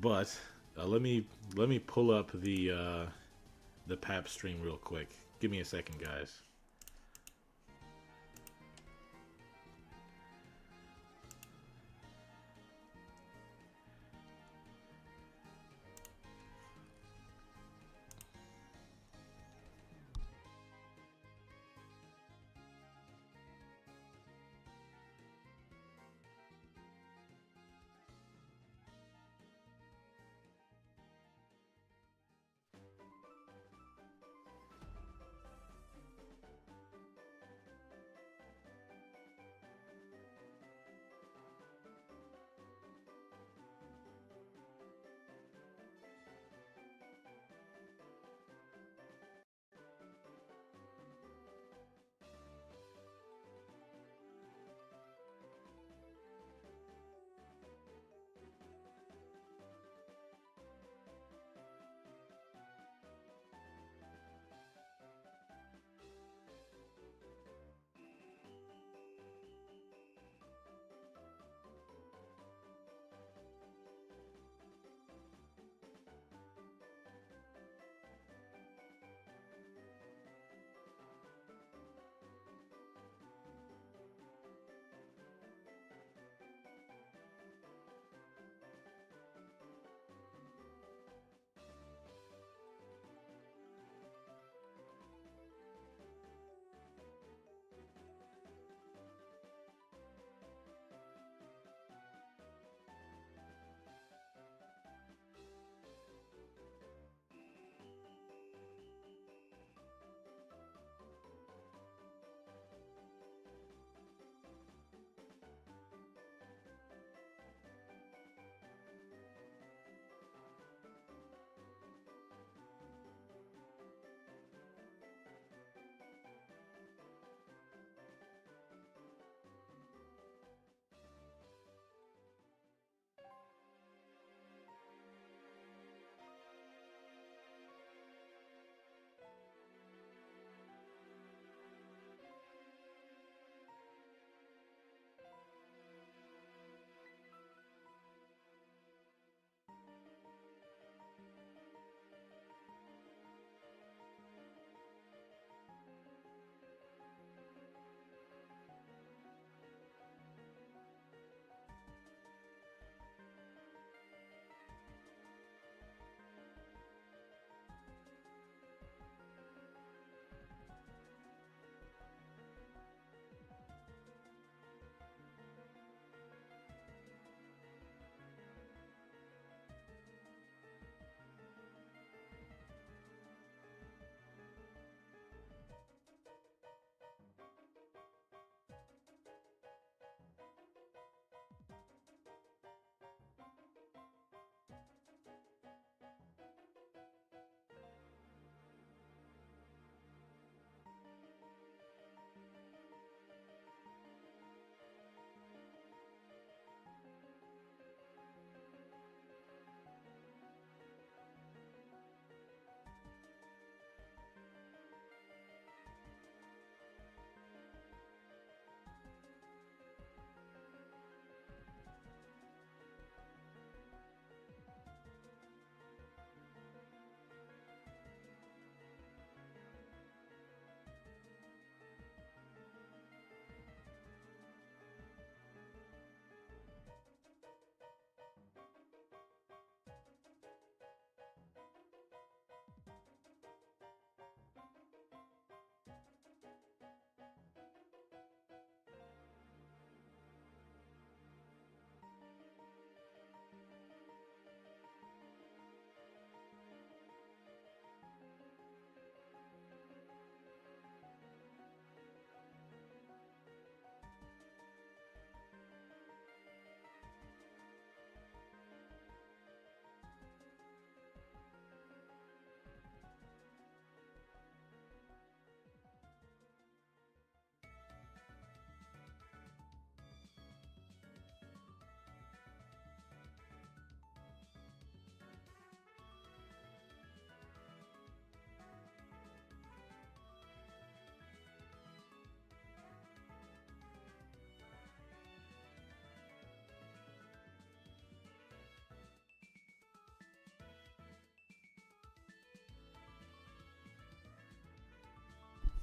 But let me pull up the PAP stream real quick. Give me a second, guys.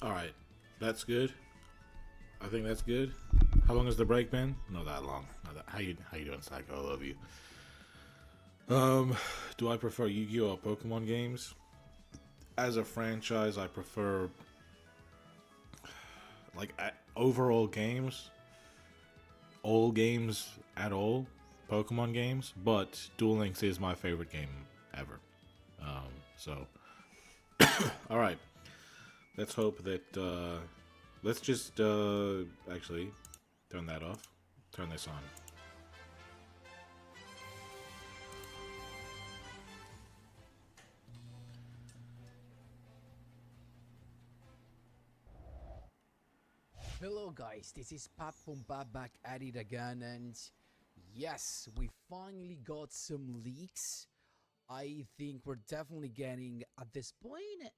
All right, that's good. I think that's good. How long has the break been? Not that long. Not that. How you doing, Psycho? I love you. Do I prefer Yu-Gi-Oh or Pokemon games? As a franchise, I prefer like overall games, all games at all, Pokemon games. But Duel Links is my favorite game ever. So, all right. Let's hope that. Let's just actually turn that off. Turn this on. Hello guys, this is Pat from back at it again, and yes, we finally got some leaks. I think we're definitely getting at this point a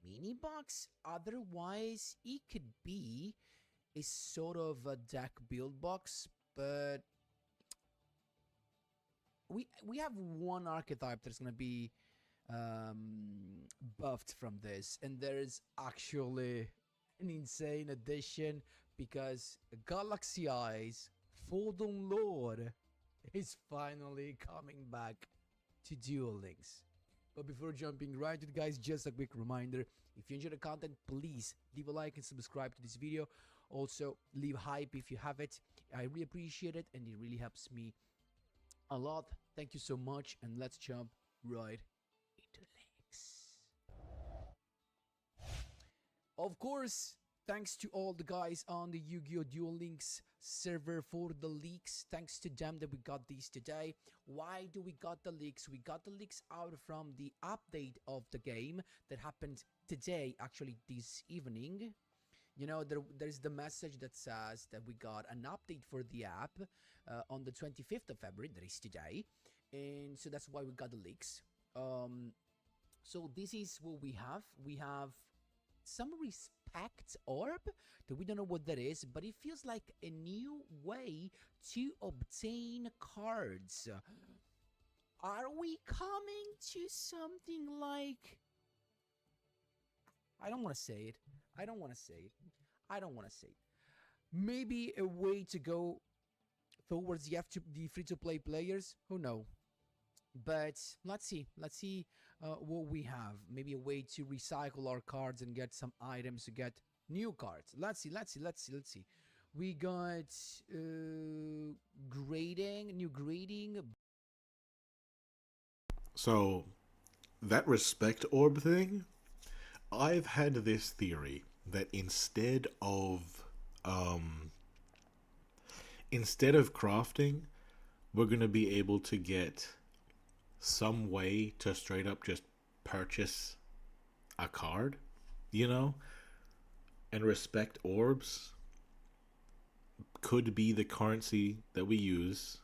mini box. Otherwise, it could be a sort of a deck build box, but we have one archetype that's gonna be buffed from this, and there's actually an insane addition because Galaxy Eyes Fodon Lord is finally coming back to Duel Links. But before jumping right to it, guys, just a quick reminder: if you enjoy the content, please leave a like and subscribe to this video. Also, leave hype if you have it. I really appreciate it, and it really helps me a lot. Thank you so much, and let's jump right into the links. Of course, thanks to all the guys on the Yu-Gi-Oh! Duel Links server for the leaks. Thanks to them that we got these today. Why do we got the leaks? We got the leaks out from the update of the game that happened today, actually this evening. You know, there's the message that says that we got an update for the app on the 25th of February, that is today. And so that's why we got the leaks. So this is what we have. We have some respect orb that we don't know what that is, but it feels like a new way to obtain cards. Are we coming to something like... I don't want to say it. I don't want to say it. I don't want to say it. Maybe a way to go towards the free-to-play players? Who knows? But let's see. Let's see what we have. Maybe a way to recycle our cards and get some items to get new cards. Let's see. Let's see. Let's see. Let's see. We got grading, new grading. So, that respect orb thing, I've had this theory that instead of crafting, we're gonna be able to get some way to straight up just purchase a card, you know? And respect orbs could be the currency that we use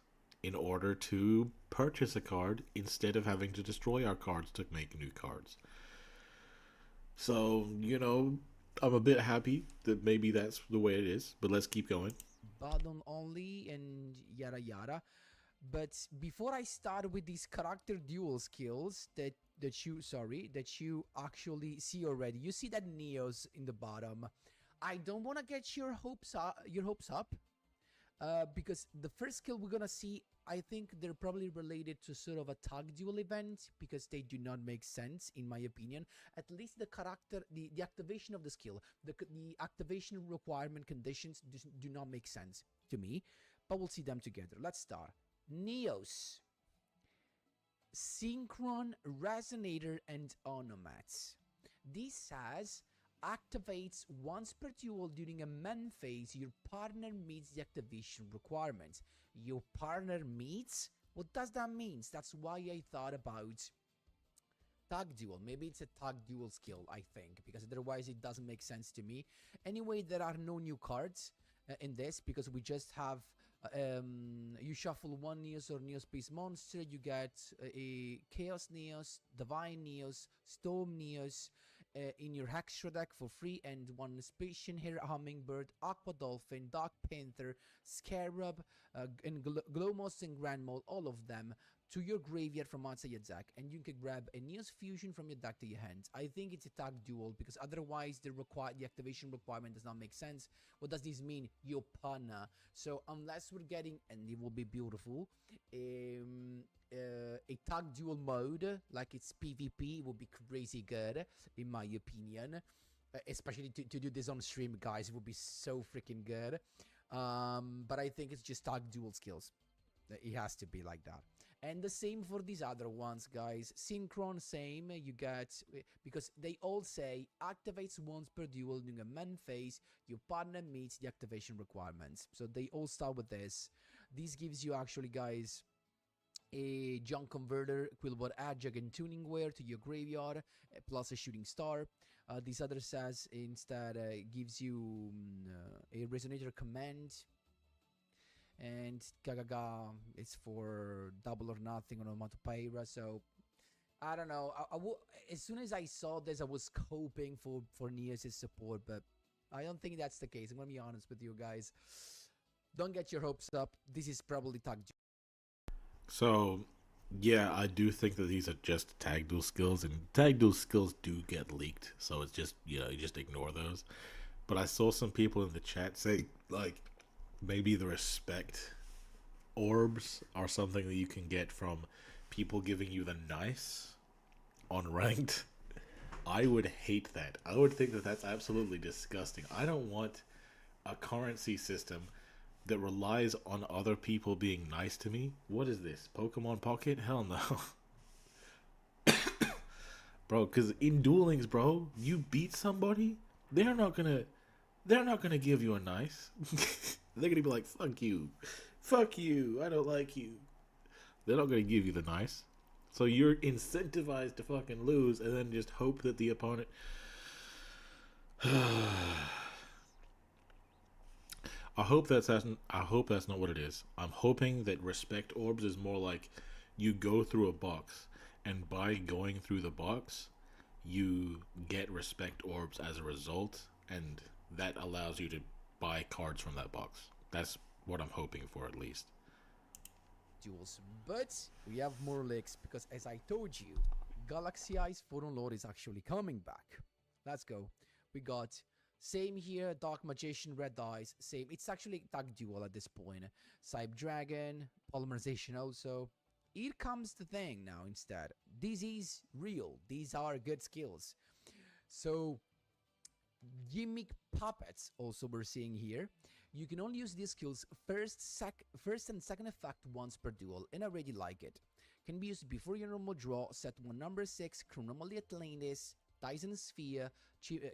in order to purchase a card instead of having to destroy our cards to make new cards. So, you know, I'm a bit happy that maybe that's the way it is, but let's keep going. Button only and yada yada. But before I start with these character duel skills that you actually see already, you see that Neos in the bottom. I don't want to get your hopes up, because the first skill we're gonna see, I think they're probably related to sort of a tag duel event, because they do not make sense in my opinion. At least the character, the activation of the skill, the activation requirement conditions do not make sense to me, but we'll see them together. Let's start. Neos, Synchron, Resonator, and Onomats. This has activates once per duel during a main phase. Your partner meets the activation requirement. Your partner meets? What does that mean? That's why I thought about tag duel. Maybe it's a tag duel skill, I think, because otherwise it doesn't make sense to me. Anyway, there are no new cards in this, because we just have you shuffle one Neos or Neos Space Monster, you get a Chaos Neos, Divine Neos, Storm Neos in your Hextra deck for free, and one Spacian Hare, Hummingbird, Aqua Dolphin, Dark Panther, Scarab, and Glowmoss and Grand Mole, all of them to your graveyard from outside your deck, and you can grab a Neos Fusion from your deck to your hand. I think it's a tag duel because otherwise the activation requirement does not make sense. What does this mean? Your partner. So unless we're getting, and it will be beautiful, a tag duel mode like it's PvP will be crazy good in my opinion. Especially to do this on stream, guys, it would be so freaking good. But I think it's just tag duel skills. It has to be like that. And the same for these other ones, guys. Synchron, same. You get, because they all say activates once per duel during a main phase. Your partner meets the activation requirements. So they all start with this. This gives you actually, guys, a junk converter, Quillbot Adjug and Tuning Wear to your graveyard, plus a shooting star. This other says instead gives you a resonator command. And Gagaga is for double or nothing on Onomatopoeia. So I don't know. As soon as I saw this, I was hoping for Neos' support, but I don't think that's the case. I'm gonna be honest with you guys. Don't get your hopes up. This is probably tag. So, yeah, I do think that these are just tag duel skills, and tag duel skills do get leaked. So it's just, you just ignore those. But I saw some people in the chat say, like, maybe the respect orbs are something that you can get from people giving you the nice on ranked. I would hate that. I would think that that's absolutely disgusting. I don't want a currency system that relies on other people being nice to me. What is this? Pokemon Pocket? Hell no. Bro, because in duelings, bro, you beat somebody, they're not gonna give you a nice. They're gonna be like, fuck you, I don't like you. They're not gonna give you the nice. So you're incentivized to fucking lose and then just hope that the opponent I hope that's not what it is. I'm hoping that respect orbs is more like you go through a box, and by going through the box, you get respect orbs as a result, and that allows you to buy cards from that box. That's what I'm hoping for, at least. Duels, but we have more leaks because, as I told you, Galaxy Eyes Forum Lord is actually coming back. Let's go. We got same here, Dark Magician, Red Eyes, same. It's actually tag duel at this point. Cyber Dragon, Polymerization also. Here comes the thing now instead. This is real. These are good skills. So, gimmick puppets also we're seeing here. You can only use these skills first and second effect once per duel, and I really like it. Can be used before your normal draw, set one number 6, Chronomaly Atlantis, Dyson Sphere,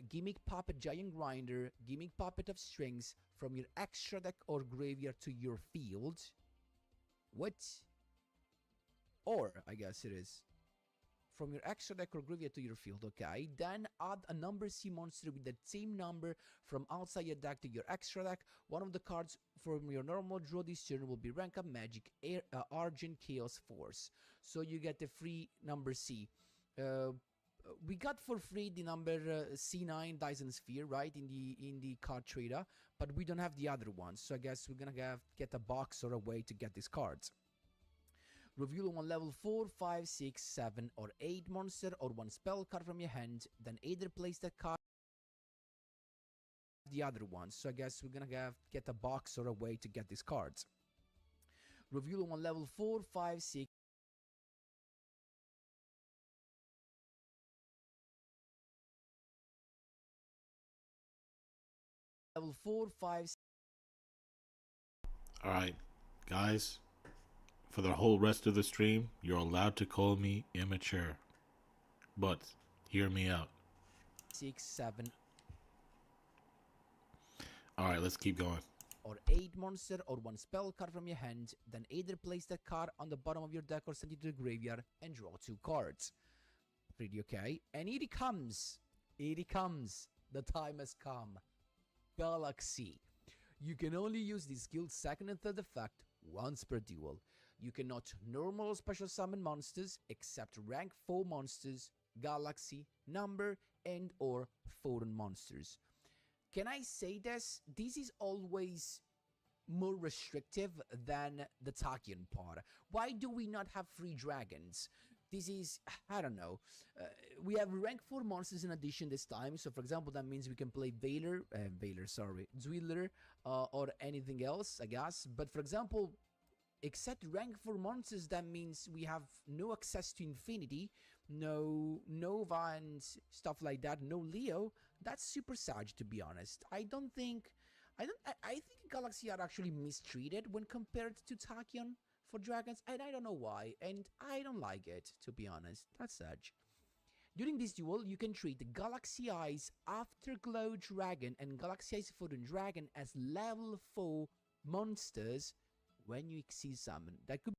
Gimmick Puppet Giant Grinder, Gimmick Puppet of Strings from your extra deck or graveyard to your field. What? Or, I guess it is. From your extra deck or graveyard to your field, okay? Then add a number C monster with that same number from outside your deck to your extra deck. One of the cards from your normal draw this turn will be Rank Up Magic, Argent Chaos Force. So you get the free number C. We got for free the number C9 Dyson Sphere, right, in the card trader, but we don't have the other ones. So I guess we're gonna get a box or a way to get these cards. Reveal one level 4, 5, 6, 7, or 8 monster or one spell card from your hand, then either place that card the other ones. So I guess we're gonna get a box or a way to get these cards. Reveal one level 4, 5, 6. Level 4, 5, 6. Alright, guys. For the whole rest of the stream, you're allowed to call me immature. But, hear me out. 6, 7. Alright, let's keep going. Or 8 monster or one spell card from your hand, then either place that card on the bottom of your deck or send it to the graveyard and draw 2 cards. Pretty okay. And here it comes. Here it comes. The time has come. Galaxy. You can only use this skill's second and third effect once per duel. You cannot normal or special summon monsters except rank 4 monsters, Galaxy, Number, and or Foreign monsters. Can I say this? This is always more restrictive than the Tachyon part? Why do we not have free dragons? This is, I don't know. We have rank 4 monsters in addition this time. So, for example, that means we can play Dueler, or anything else, I guess. But, for example, except rank 4 monsters, that means we have no access to Infinity, no Nova and stuff like that, no Leo. That's super sad, to be honest. I think Galaxy are actually mistreated when compared to Tachyon for dragons, and I don't know why, and I don't like it, to be honest. That's such. During this duel, you can treat Galaxy Eyes Afterglow Dragon and Galaxy Eyes Foreign Dragon as level 4 monsters when you exceed summon. That could.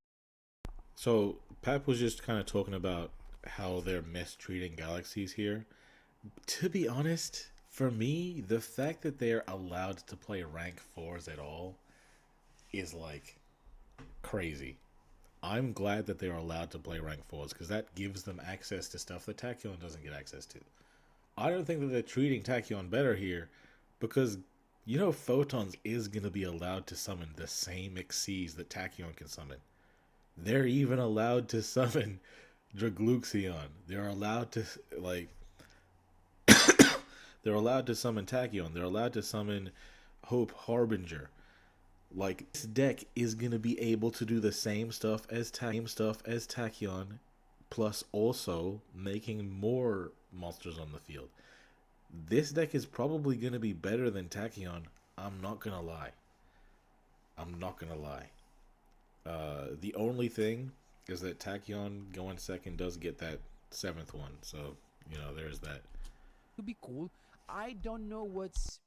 So Pap was just kind of talking about how they're mistreating galaxies here. To be honest, for me, the fact that they're allowed to play rank 4s at all is like crazy. I'm glad that they're allowed to play rank 4s because that gives them access to stuff that Tachyon doesn't get access to. I don't think that they're treating Tachyon better here because, you know, Photons is going to be allowed to summon the same Xyz that Tachyon can summon. They're even allowed to summon Dragluxion. They're allowed to, like, they're allowed to summon Tachyon. They're allowed to summon Hope Harbinger. Like, this deck is going to be able to do the same stuff as Tachyon, plus also making more monsters on the field. This deck is probably going to be better than Tachyon. I'm not going to lie. The only thing is that Tachyon going second does get that 7th one. So, you know, there's that. Could be cool. I don't know what's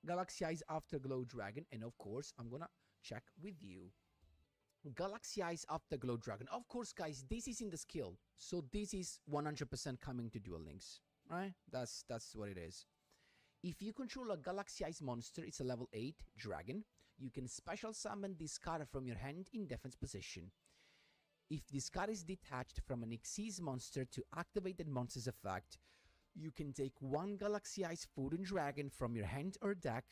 Galaxy Eyes Afterglow Dragon, and of course, I'm gonna check with you. Galaxy Eyes Afterglow Dragon. Of course, guys, this is in the skill, so this is 100% coming to Duel Links, right? That's what it is. If you control a Galaxy Eyes monster, it's a level 8 dragon. You can special summon this card from your hand in defense position. If this card is detached from an Xyz monster to activate that monster's effect, you can take one Galaxy Eyes Foreign Dragon from your hand or deck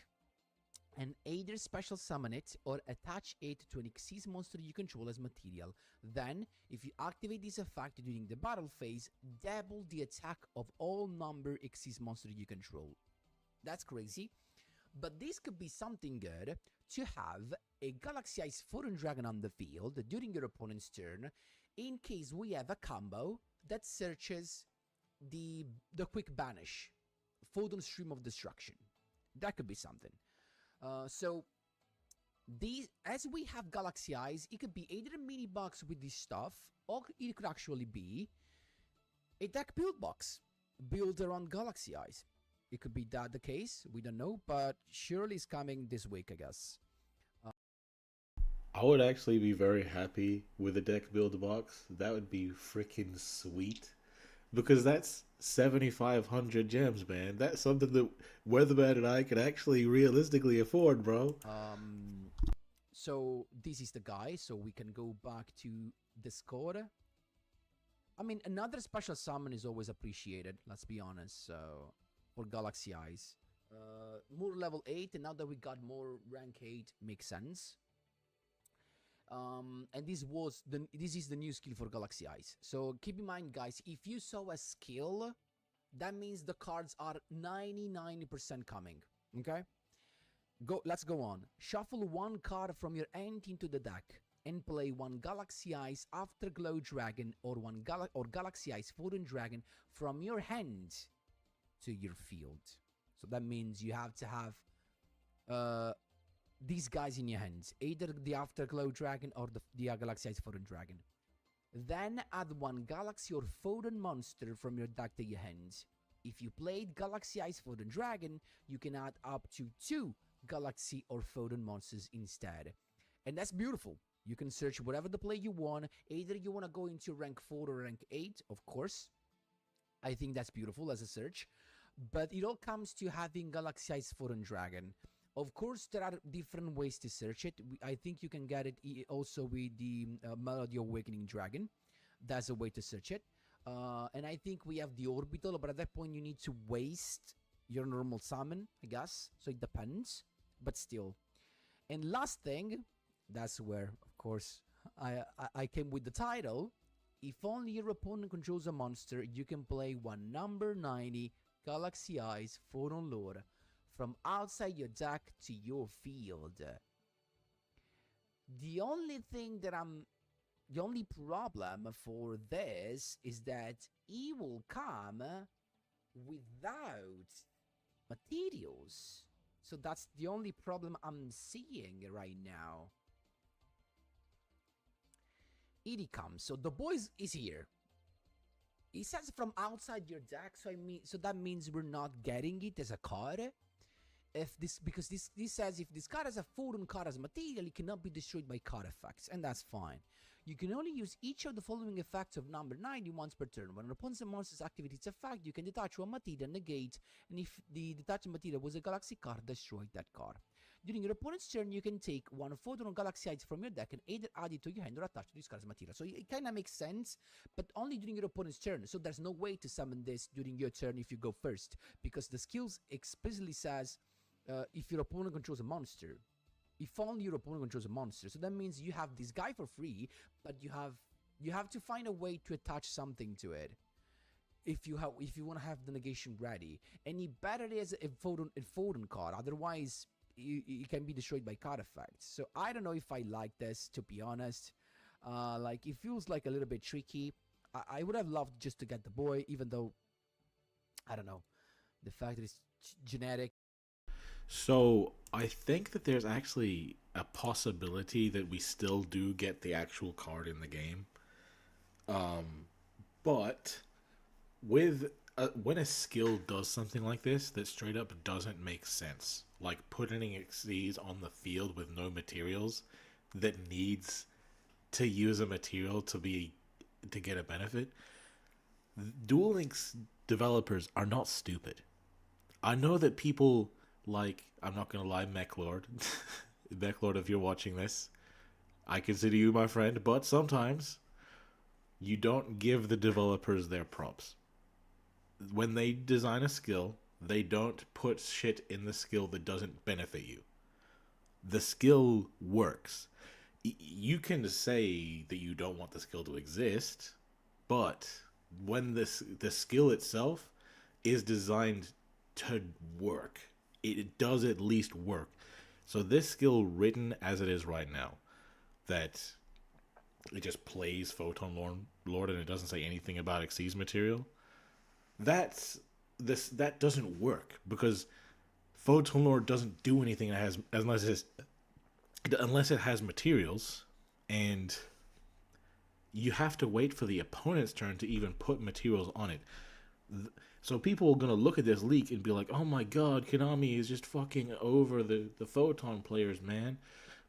and either special summon it or attach it to an Xyz monster you control as material. Then, if you activate this effect during the battle phase, double the attack of all number Xyz monster you control. That's crazy, but this could be something good to have a Galaxy Eyes Foreign Dragon on the field during your opponent's turn in case we have a combo that searches the quick banish, Photon Stream of Destruction. That could be something. So these, as we have Galaxy Eyes, it could be either a mini box with this stuff, or it could actually be a deck build box built around Galaxy Eyes. It could be that the case, we don't know, but surely it's coming this week, I guess. I would actually be very happy with a deck build box. That would be freaking sweet. Because that's 7,500 gems, man. That's something that Weatherman and I could actually realistically afford, bro. So this is the guy, so we can go back to Discord. I mean, another special summon is always appreciated, let's be honest, so for Galaxy Eyes. More level 8, and now that we got more rank 8, makes sense. And this is the new skill for Galaxy Eyes. So keep in mind, guys, if you saw a skill, that means the cards are 99% coming. Okay? Let's go on. Shuffle one card from your hand into the deck and play one Galaxy Eyes Afterglow Dragon or Galaxy Eyes Foreign Dragon from your hand to your field. So that means you have to have these guys in your hands, either the Afterglow Dragon or the Galaxy Eyes Foreign Dragon. Then add one Galaxy or Foreign monster from your deck to your hands. If you played Galaxy Eyes Foreign Dragon, you can add up to 2 Galaxy or Foreign monsters instead. And that's beautiful. You can search whatever the play you want. Either you want to go into rank 4 or rank 8, of course. I think that's beautiful as a search. But it all comes to having Galaxy Eyes Foreign Dragon. Of course, there are different ways to search it. I think you can get it also with the Melody Awakening Dragon. That's a way to search it. And I think we have the Orbital, but at that point you need to waste your normal summon, I guess. So it depends, but still. And last thing, that's where, of course, I came with the title. If only your opponent controls a monster, you can play one number 90 Galaxy Eyes Photon Lore from outside your deck to your field. The only thing that the only problem for this is that it will come without materials. So that's the only problem I'm seeing right now. It comes. So the boys is here. It says from outside your deck, so that means we're not getting it as a card. Because this says if this card has a foreign card as material, it cannot be destroyed by card effects, and that's fine. You can only use each of the following effects of number 90 once per turn. When an opponent's monster's activate its effect, you can detach one material, negate, and if the detached material was a galaxy card, destroy that card. During your opponent's turn, you can take one photon of galaxy eyes from your deck and either add it to your hand or attach to this card's material. So it kind of makes sense, but only during your opponent's turn. So there's no way to summon this during your turn if you go first, because the skills explicitly says if your opponent controls a monster. If only your opponent controls a monster. So that means you have this guy for free, but you have to find a way to attach something to it. If you want to have the negation ready, and it better is a photon card. Otherwise, it can be destroyed by card effects. So I don't know if I like this, to be honest. Like, it feels like a little bit tricky. I would have loved just to get the boy, even though I don't know, the fact that it's genetic. So I think that there's actually a possibility that we still do get the actual card in the game. But with when a skill does something like this that straight up doesn't make sense, like putting Xyz on the field with no materials that needs to use a material to get a benefit, Duel Links developers are not stupid. I know that people like, I'm not gonna lie, Mechlord. Mechlord, if you're watching this, I consider you my friend, but sometimes you don't give the developers their props. When they design a skill, they don't put shit in the skill that doesn't benefit you. The skill works. You can say that you don't want the skill to exist, but when the skill itself is designed to work, it does at least work. So this skill, written as it is right now, that it just plays Photon Lord and it doesn't say anything about Xyz material, that doesn't work, because Photon Lord doesn't do anything unless it has materials, and you have to wait for the opponent's turn to even put materials on it. So people are going to look at this leak and be like, oh my god, Konami is just fucking over the Photon players, man.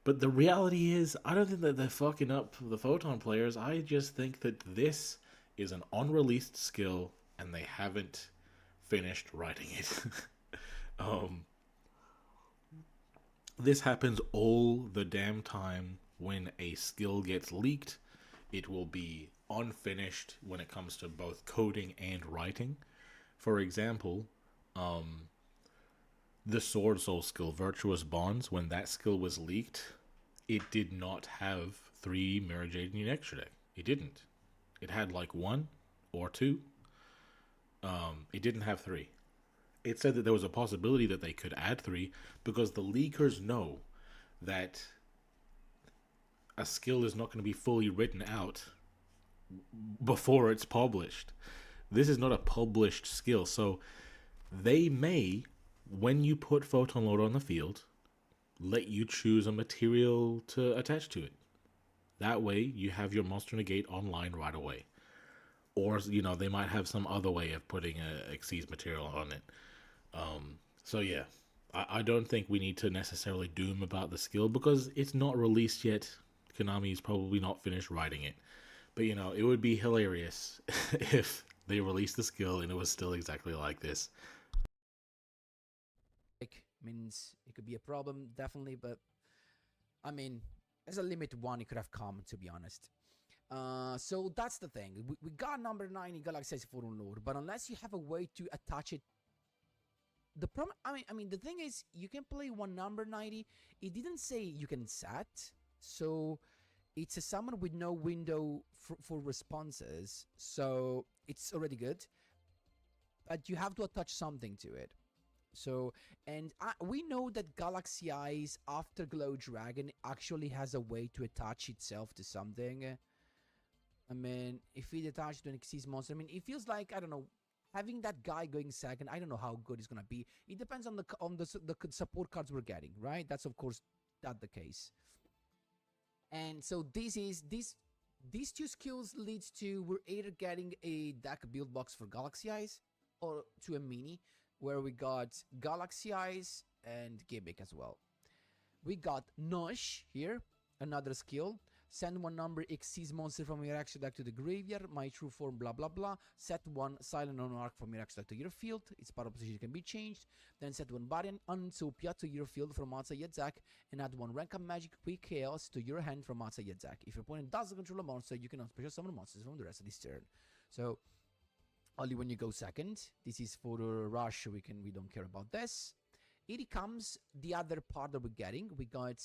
But the reality is, I don't think that they're fucking up the Photon players. I just think that this is an unreleased skill and they haven't finished writing it. This happens all the damn time when a skill gets leaked. It will be unfinished when it comes to both coding and writing. For example, the Sword Soul skill, Virtuous Bonds, when that skill was leaked, it did not have 3 Mirror Jade in your extra deck. It didn't. It had like 1 or 2. It didn't have 3. It said that there was a possibility that they could add 3 because the leakers know that a skill is not going to be fully written out before it's published. This is not a published skill, so they may, when you put Photon Lord on the field, let you choose a material to attach to it. That way, you have your Monster Negate online right away. Or, they might have some other way of putting a Xyz material on it. So yeah, I don't think we need to necessarily doom about the skill because it's not released yet. Konami is probably not finished writing it. But, it would be hilarious if they released the skill and it was still exactly like this. Means it could be a problem, definitely, but I mean, as a limit 1, it could have come, to be honest. So that's the thing. We got number 9 in Galaxy Photon Lord, but unless you have a way to attach it the problem, I mean, the thing is, you can play one number 90. It didn't say you can set, so it's a summon with no window for responses, so it's already good. But you have to attach something to it. So, and we know that Galaxy Eyes Afterglow Dragon actually has a way to attach itself to something. I mean, if it attached to an Xyz monster, I mean, it feels like, I don't know, having that guy going second. I don't know how good it's gonna be. It depends on the support cards we're getting, right? That's of course not the case. And so these two skills leads to we're either getting a deck build box for Galaxy Eyes or to a mini where we got Galaxy Eyes and Gimmick as well. We got Nosh here, another skill. Send one number Xyz monster from your extra deck to the graveyard. My true form, blah blah blah. Set one Silent Monarch from your extra deck to your field. Its power position can be changed. Then set one Varian Unsopia to your field from outside your deck, and add one Rank Up Magic Quick Chaos to your hand from outside your deck. If your opponent doesn't control a monster, you can special summon monsters from the rest of this turn. So only when you go second. This is for the rush. We don't care about this. Here comes the other part that we're getting. We got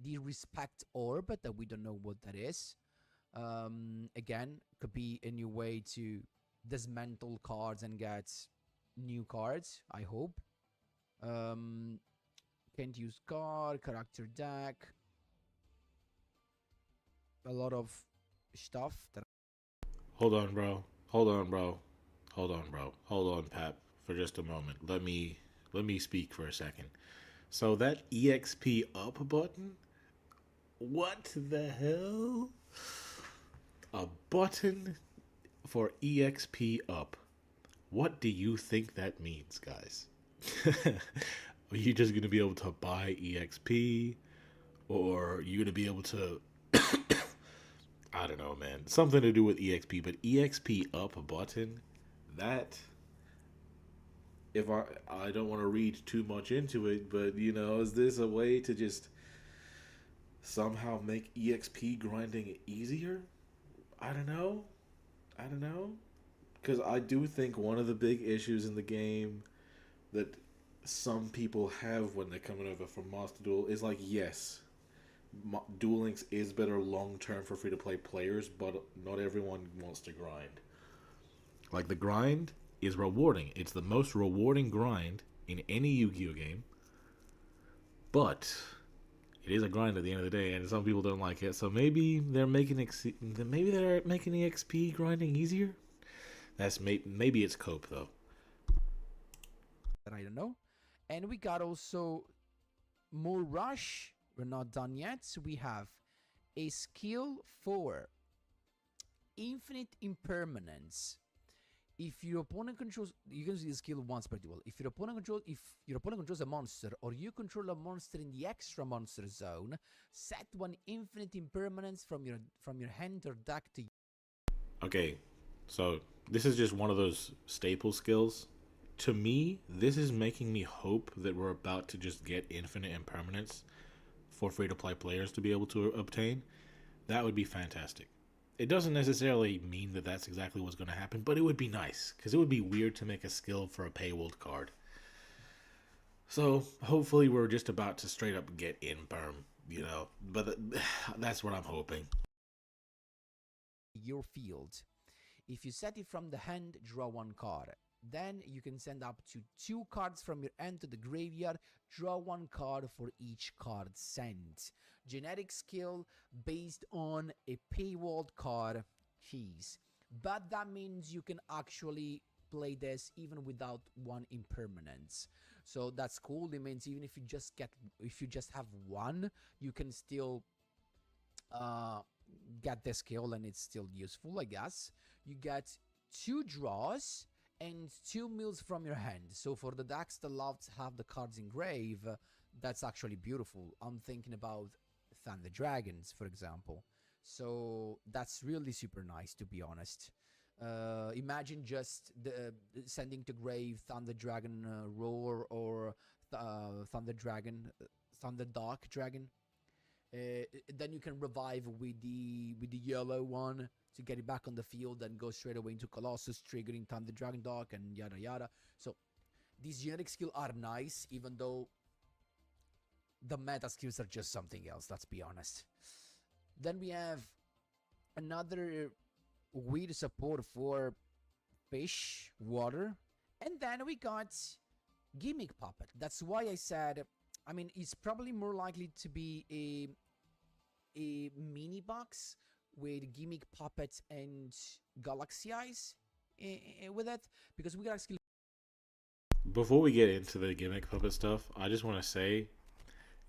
the Respect Orb that we don't know what that is. Again, could be a new way to dismantle cards and get new cards, I hope. Can't use card, character deck. A lot of stuff that. Hold on, bro. Hold on, bro. Hold on, bro. Hold on, Pap, for just a moment. Let me speak for a second. So that EXP up button? What the hell? A button for EXP up. What do you think that means, guys? Are you just going to be able to buy EXP? Or are you going to be able to... I don't know, man. Something to do with EXP, but EXP up button, that... If I don't want to read too much into it, but, you know, is this a way to just somehow make EXP grinding easier? I don't know. Because I do think one of the big issues in the game that some people have when they're coming over from Master Duel is like, yes, Duel Links is better long-term for free-to-play players, but not everyone wants to grind. Like, the grind is rewarding. It's the most rewarding grind in any Yu-Gi-Oh game. But it is a grind at the end of the day, and some people don't like it. So maybe they're making EXP grinding easier. That's maybe it's cope though. I don't know. And we got also more rush. We're not done yet. So we have a skill for infinite impermanence. If your opponent controls, you can use the skill once per duel. If your opponent controls a monster, or you control a monster in the extra monster zone, set one infinite impermanence from your hand or deck to. Okay, so this is just one of those staple skills. To me, this is making me hope that we're about to just get infinite impermanence for free-to-play players to be able to obtain. That would be fantastic. It doesn't necessarily mean that that's exactly what's going to happen, but it would be nice, because it would be weird to make a skill for a paywalled card. So, hopefully we're just about to straight up get imperm, you know, but that's what I'm hoping. Your field. If you set it from the hand, draw one card. Then you can send up to 2 cards from your hand to the graveyard, draw 1 card for each card sent. Genetic skill based on a paywalled card keys. But that means you can actually play this even without 1 impermanence. So that's cool. It means even if you just have 1, you can still get the skill and it's still useful, I guess. You get 2 draws and 2 mills from your hand. So for the decks that love to have the cards engraved, that's actually beautiful. I'm thinking about Thunder Dragons, for example. So that's really super nice, to be honest. Imagine just sending to grave Thunder Dragon Roar or Thunder Dark Dragon. Then you can revive with the yellow one to get it back on the field and go straight away into Colossus, triggering Thunder Dragon Dark and yada yada. So These generic skills are nice, even though the meta skills are just something else, let's be honest. Then we have another weird support for fish, water, and then we got Gimmick Puppet. That's why I said, I mean, it's probably more likely to be a mini box with Gimmick Puppet and Galaxy Eyes with it, because we got a skill. Before we get into the gimmick puppet stuff, I just want to say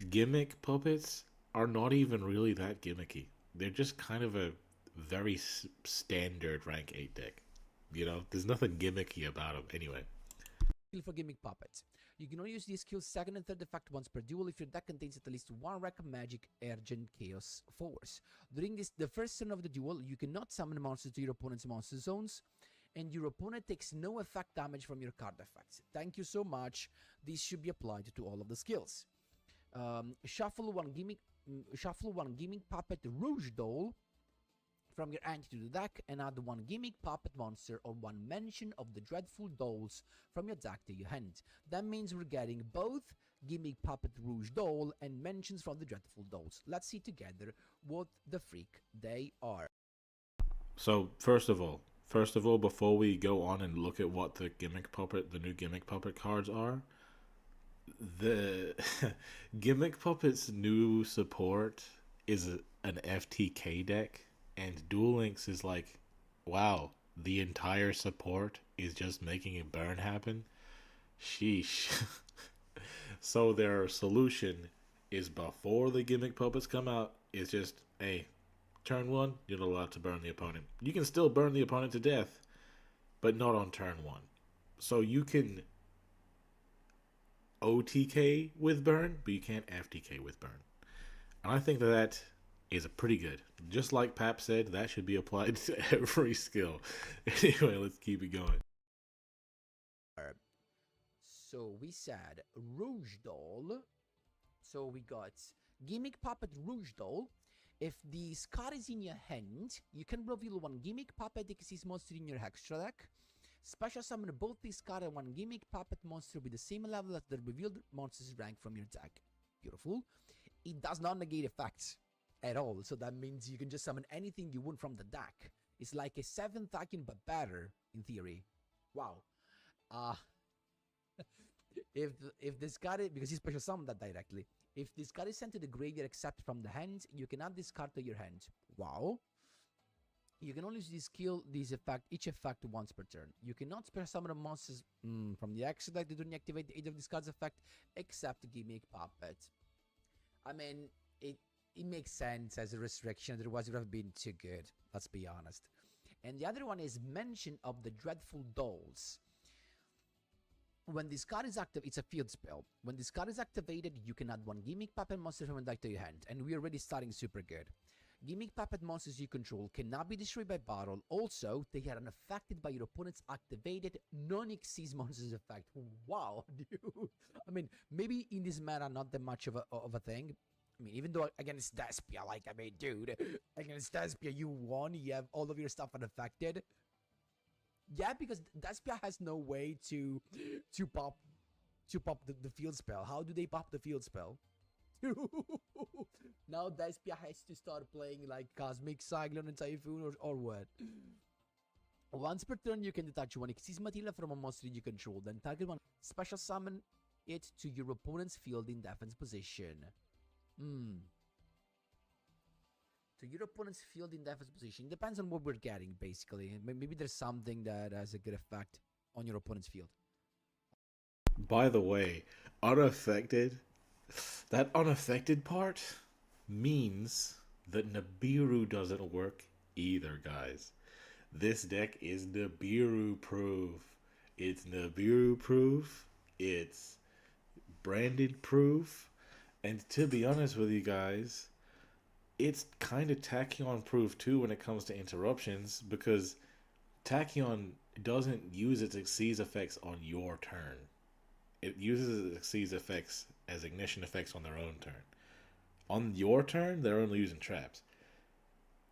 gimmick puppets are not even really that gimmicky. They're just kind of a very standard rank 8 deck. You know, there's nothing gimmicky about them anyway. Skill for Gimmick Puppet. You can only use these skills second and third effect once per duel if your deck contains at least one Rec Magic Urgent Chaos Force. During the first turn of the duel, you cannot summon monsters to your opponent's monster zones, and your opponent takes no effect damage from your card effects. Thank you so much. This should be applied to all of the skills. Shuffle one Gimmick Puppet Rouge Doll from your hand to the deck, and add one Gimmick Puppet monster or one mention of the Dreadful Dolls from your deck to your hand. That means we're getting both Gimmick Puppet Rouge Doll and mentions from the Dreadful Dolls. Let's see together what the freak they are. So first of all, before we go on and look at what the new Gimmick Puppet cards are, the Gimmick Puppet's new support is an FTK deck, and Duel Links is like, wow, the entire support is just making a burn happen. Sheesh. So their solution is, before the Gimmick Puppets come out, is just, hey, turn 1, you're not allowed to burn the opponent. You can still burn the opponent to death, but not on turn 1. So you can OTK with burn, but you can't FTK with burn. And I think that is a pretty good. Just like Pap said, that should be applied to every skill. Anyway, let's keep it going. So we said Rouge Doll. So we got Gimmick Puppet Rouge Doll. If this card is in your hand, you can reveal one Gimmick Puppet Xyz monster in your extra deck. Special summon both this card and one Gimmick Puppet monster with the same level as the revealed monster's rank from your deck. Beautiful. It does not negate effects at all, so that means you can just summon anything you want from the deck. It's like a 7th icon, but better, in theory. Wow. If this card is, because you special summon that directly, if this card is sent to the graveyard except from the hand, you can add this card to your hand. Wow. You can only use each effect once per turn. You cannot special summon monsters from the extra deck that don't activate either of these cards' effect except Gimmick Puppet. I mean, it makes sense as a restriction, otherwise it would have been too good, let's be honest. And the other one is mention of the Dreadful Dolls. When this card is active, it's a field spell. When this card is activated, you can add one Gimmick Puppet monster from your deck to your hand, and we're already starting super good. Gimmick Puppet monsters you control cannot be destroyed by battle. Also, they are unaffected by your opponent's activated non-Xyz monsters effect. Wow, dude. I mean, maybe in this meta, not that much of a thing. I mean, even though against Despia, like, I mean, dude, against Despia, you won, you have all of your stuff unaffected. Yeah, because Despia has no way to pop the field spell. How do they pop the field spell? Now Despia has to start playing like Cosmic Cyclone and Typhoon or what? Once per turn, you can detach one Xyz material from a monster you control. Then target one, special summon it to your opponent's field in defense position. To your opponent's field in defense position. Depends on what we're getting, basically. Maybe there's something that has a good effect on your opponent's field. By the way, unaffected, that unaffected part means that Nibiru doesn't work either, guys. This deck is Nibiru proof. It's Nibiru proof. It's branded proof. And to be honest with you guys, it's kind of Tachyon proof too when it comes to interruptions, because Tachyon doesn't use its Xyz effects on your turn. It uses its Xyz effects as ignition effects on their own turn. On your turn, they're only using traps.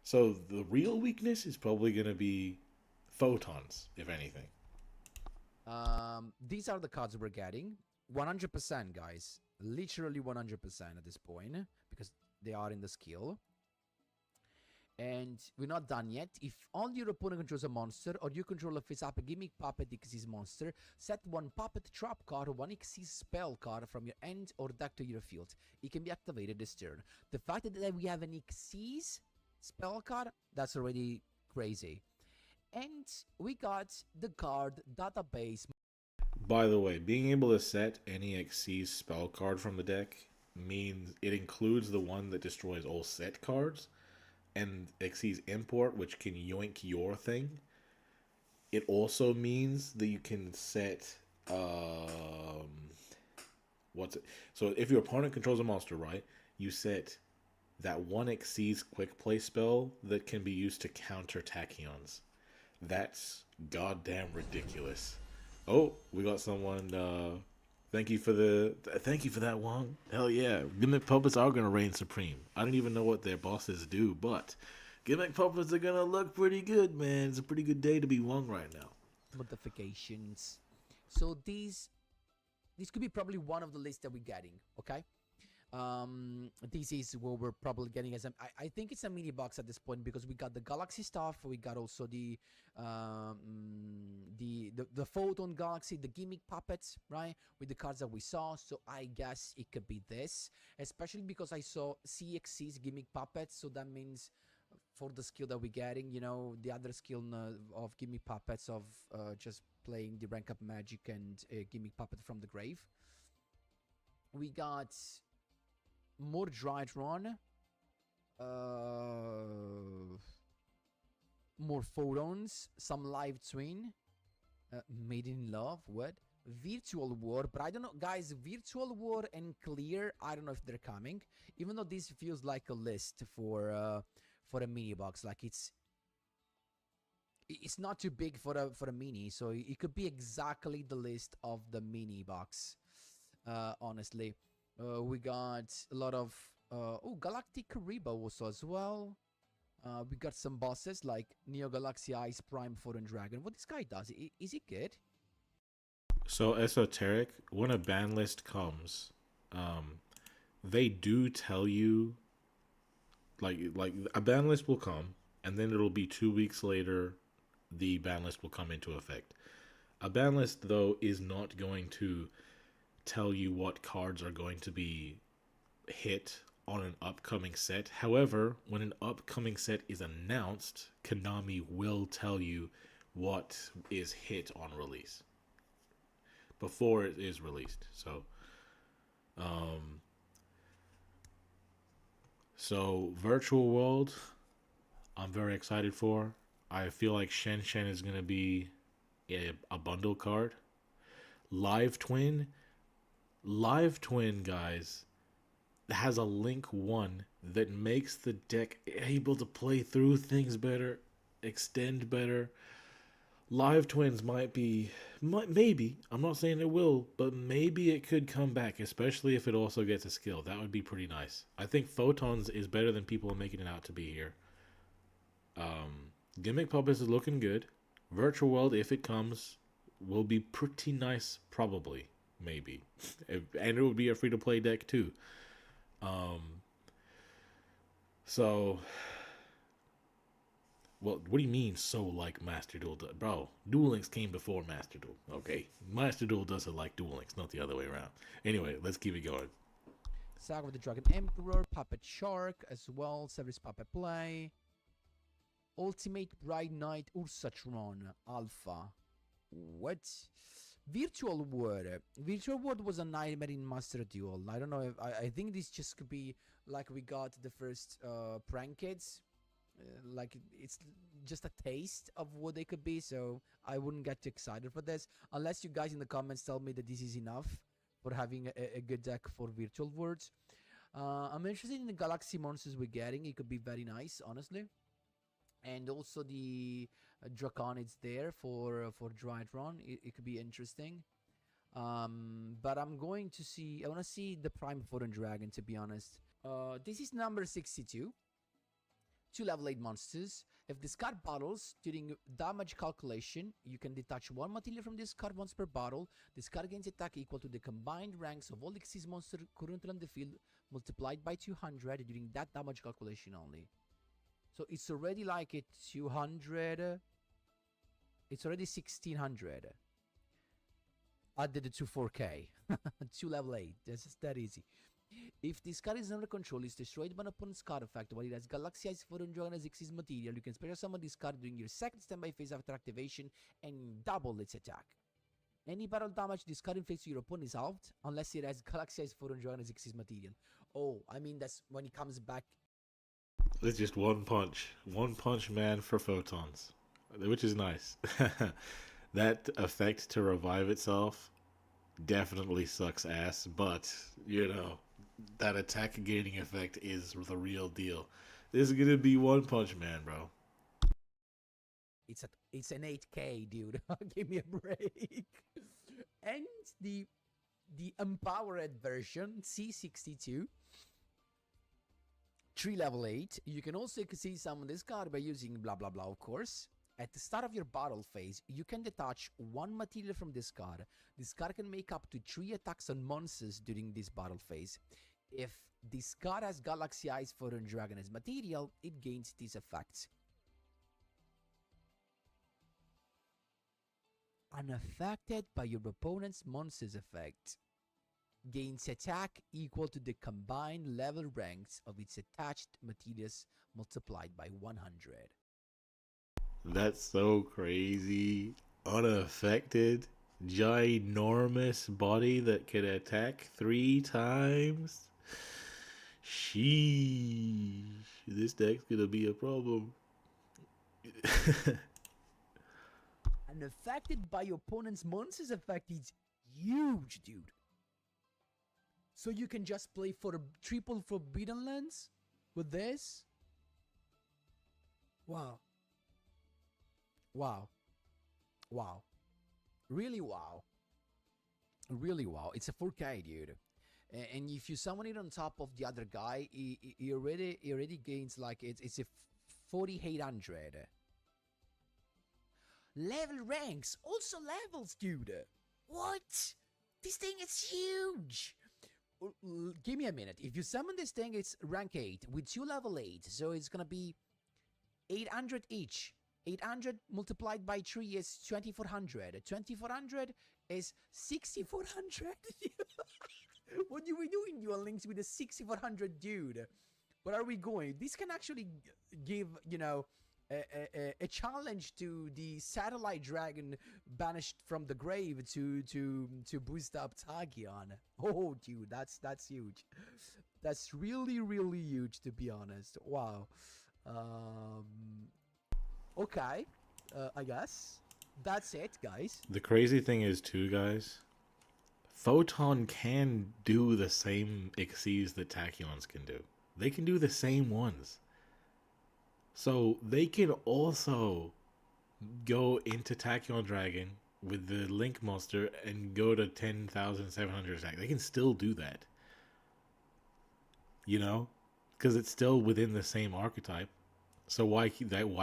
So the real weakness is probably going to be photons, if anything. These are the cards we're getting. 100%, guys. Literally 100% at this point, because they are in the skill. And we're not done yet. If all your opponent controls a monster, or you control a face-up a gimmick puppet Xyz monster, set one puppet trap card or one Xyz spell card from your end or deck to your field. It can be activated this turn. The fact that we have an Xyz spell card, that's already crazy. And we got the card database. By the way, being able to set any Xyz spell card from the deck means it includes the one that destroys all set cards, and Xyz import, which can yoink your thing. It also means that you can set so if your opponent controls a monster, right, you set that one Xyz quick play spell that can be used to counter Tachyons. That's goddamn ridiculous. Oh, we got someone. Thank you for that one. Hell yeah, gimmick puppets are gonna reign supreme. I don't even know what their bosses do, but gimmick puppets are gonna look pretty good, man. It's a pretty good day to be Wong right now. Modifications. So this could be probably one of the lists that we're getting. Okay. This is what we're probably getting as I think it's a mini box at this point, because we got the Galaxy stuff, we got also the Photon Galaxy, the gimmick puppets, right, with the cards that we saw. So I guess it could be this, especially because I saw CXC's gimmick puppets, so that means for the skill that we're getting, you know, the other skill of gimmick puppets of just playing the rank up magic and gimmick puppet from the grave. We got more Drytron, more Photons, some Live Twin, Made in Love, what? Virtual War, but I don't know, guys, Virtual War and Clear, I don't know if they're coming, even though this feels like a list for a mini box, like it's not too big for a mini, so it could be exactly the list of the mini box, honestly. We got a lot of Galactic Kariba also as well. We got some bosses like Neo Galaxy Ice Prime Photon Dragon. What this guy does, is he good? So esoteric, when a ban list comes, they do tell you, like a ban list will come, and then it'll be 2 weeks later, the ban list will come into effect. A ban list, though, is not going to tell you what cards are going to be hit on an upcoming set. However, when an upcoming set is announced, Konami will tell you what is hit on release before it is released. So Virtual World, I'm very excited for. I feel like Shen is going to be a bundle card. Live Twin, guys, has a link 1 that makes the deck able to play through things better, extend better. Live Twins maybe, I'm not saying it will, but maybe it could come back, especially if it also gets a skill. That would be pretty nice. I think Photons is better than people are making it out to be here. Gimmick Puppets is looking good. Virtual World, if it comes, will be pretty nice, probably. Maybe. And it would be a free-to-play deck, too. So... Well, what do you mean, so like Master Duel? Bro, Duel Links came before Master Duel, okay? Master Duel doesn't like Duel Links, not the other way around. Anyway, let's keep it going. Saga with the Dragon Emperor, Puppet Shark as well, Severus Puppet Play. Ultimate Bride Knight Ursatron Alpha. What? Virtual World. Virtual World was a nightmare in Master Duel. I don't know if I think this just could be like we got the first prank kids. Like it's just a taste of what they could be, so I wouldn't get too excited for this unless you guys in the comments tell me that this is enough for having a good deck for Virtual Worlds. I'm interested in the Galaxy monsters we're getting. It could be very nice, honestly. And also the Draconids there for Drytron. It could be interesting. But I'm going to see, I want to see the Prime Photon Dragon, to be honest. This is number 62. 2 level 8 monsters. If discard bottles during damage calculation, you can detach one material from this card once per bottle. This card gains attack equal to the combined ranks of all Xyz monsters currently on the field multiplied by 200 during that damage calculation only. So it's already like a 200. It's already 1600. Added to 4k. To level 8. This is that easy. If this card is under control, it's destroyed by an opponent's card effect while it has Galaxy Eyes for enjoying as Xyz material. You can special summon this card during your second standby phase after activation and double its attack. Any battle damage this card inflicts to your opponent is halved unless it has Galaxy Eyes for enjoying as Xyz material. Oh, I mean that's when he comes back. It's just one punch. One punch man for photons. Which is nice. That effect to revive itself definitely sucks ass, but you know, that attack gaining effect is the real deal. This is gonna be One Punch Man, bro. It's an 8k, dude. Give me a break. And the empowered version, C62, 3 level 8. You can also see summon this card by using blah blah blah, of course. At the start of your battle phase, you can detach one material from this card. This card can make up to 3 attacks on monsters during this battle phase. If this card has Galaxy Eyes for a Dragon as material, it gains these effects. Unaffected by your opponent's monster's effect. Gains attack equal to the combined level ranks of its attached materials multiplied by 100. That's so crazy. Unaffected, ginormous body that can attack 3 times. Sheesh. This deck's gonna be a problem. Unaffected by your opponent's monster's effect is huge, dude. So you can just play for a triple Forbidden Lands with this? Wow. Wow. Wow. Really wow. Really wow. It's a 4k, dude. And if you summon it on top of the other guy, he already gains like it's a 4800. Level ranks, also levels, dude. What? This thing is huge. Give me a minute. If you summon this thing, it's rank 8 with 2 level 8, so it's gonna be 800 each. 800 multiplied by 3 is 2400. 2400 is 6400. What do we do in Duel Links with a 6400 dude? Where are we going? This can actually give, you know, a challenge to the satellite dragon banished from the grave to boost up Tagion. Oh, dude, that's huge. That's really huge, to be honest. Wow. Okay, I guess that's it, guys. The crazy thing is, too, guys, Photon can do the same Xyz that Tachyons can do. They can do the same ones. So they can also go into Tachyon Dragon with the Link monster and go to 10,700 attack. They can still do that. You know? Because it's still within the same archetype. So why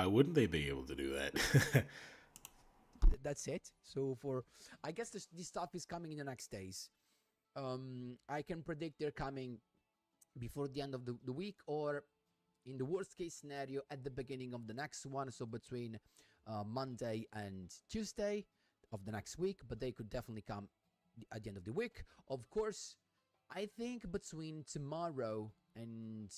wouldn't they be able to do that? That's it. So I guess this stuff is coming in the next days. I can predict they're coming before the end of the week, or in the worst case scenario at the beginning of the next one, so between Monday and Tuesday of the next week, but they could definitely come at the end of the week. Of course, I think between tomorrow and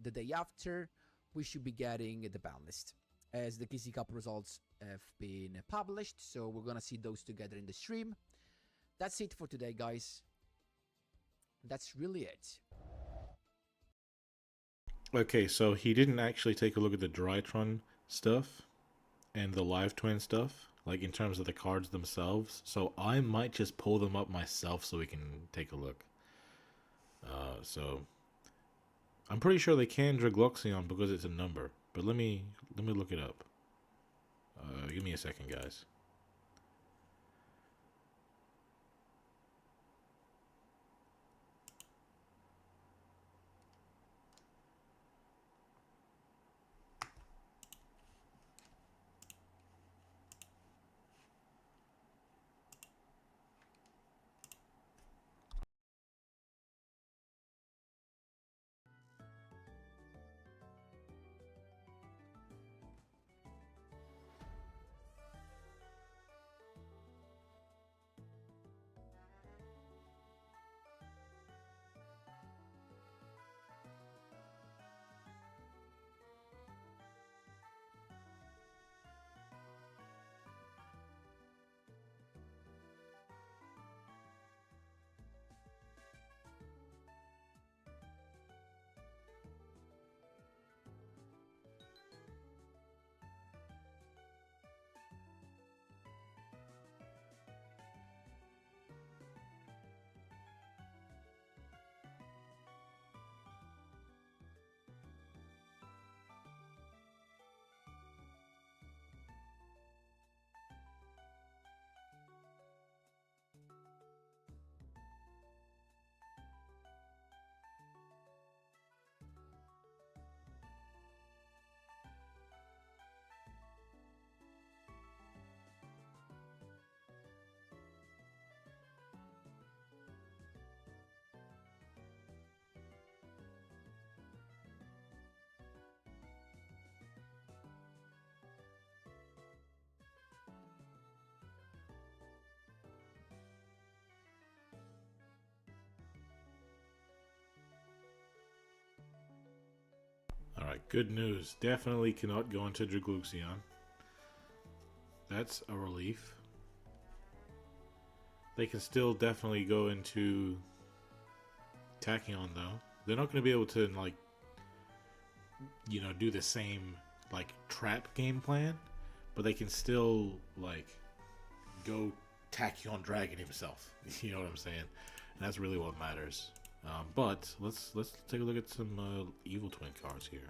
the day after, we should be getting the ban list, as the KC Cup results have been published, so we're gonna see those together in the stream. That's it for today, guys. That's really it. Okay, so he didn't actually take a look at the Drytron stuff and the Live Twin stuff, like in terms of the cards themselves. So I might just pull them up myself so we can take a look. So I'm pretty sure they can Dragloxion because it's a number, but let me look it up. Give me a second, guys. Alright, good news. Definitely cannot go into Dragluxion. That's a relief. They can still definitely go into Tachyon though. They're not going to be able to, like, you know, do the same, like, trap game plan. But they can still, like, go Tachyon Dragon himself. You know what I'm saying? And that's really what matters. But let's take a look at some Evil Twin cards here.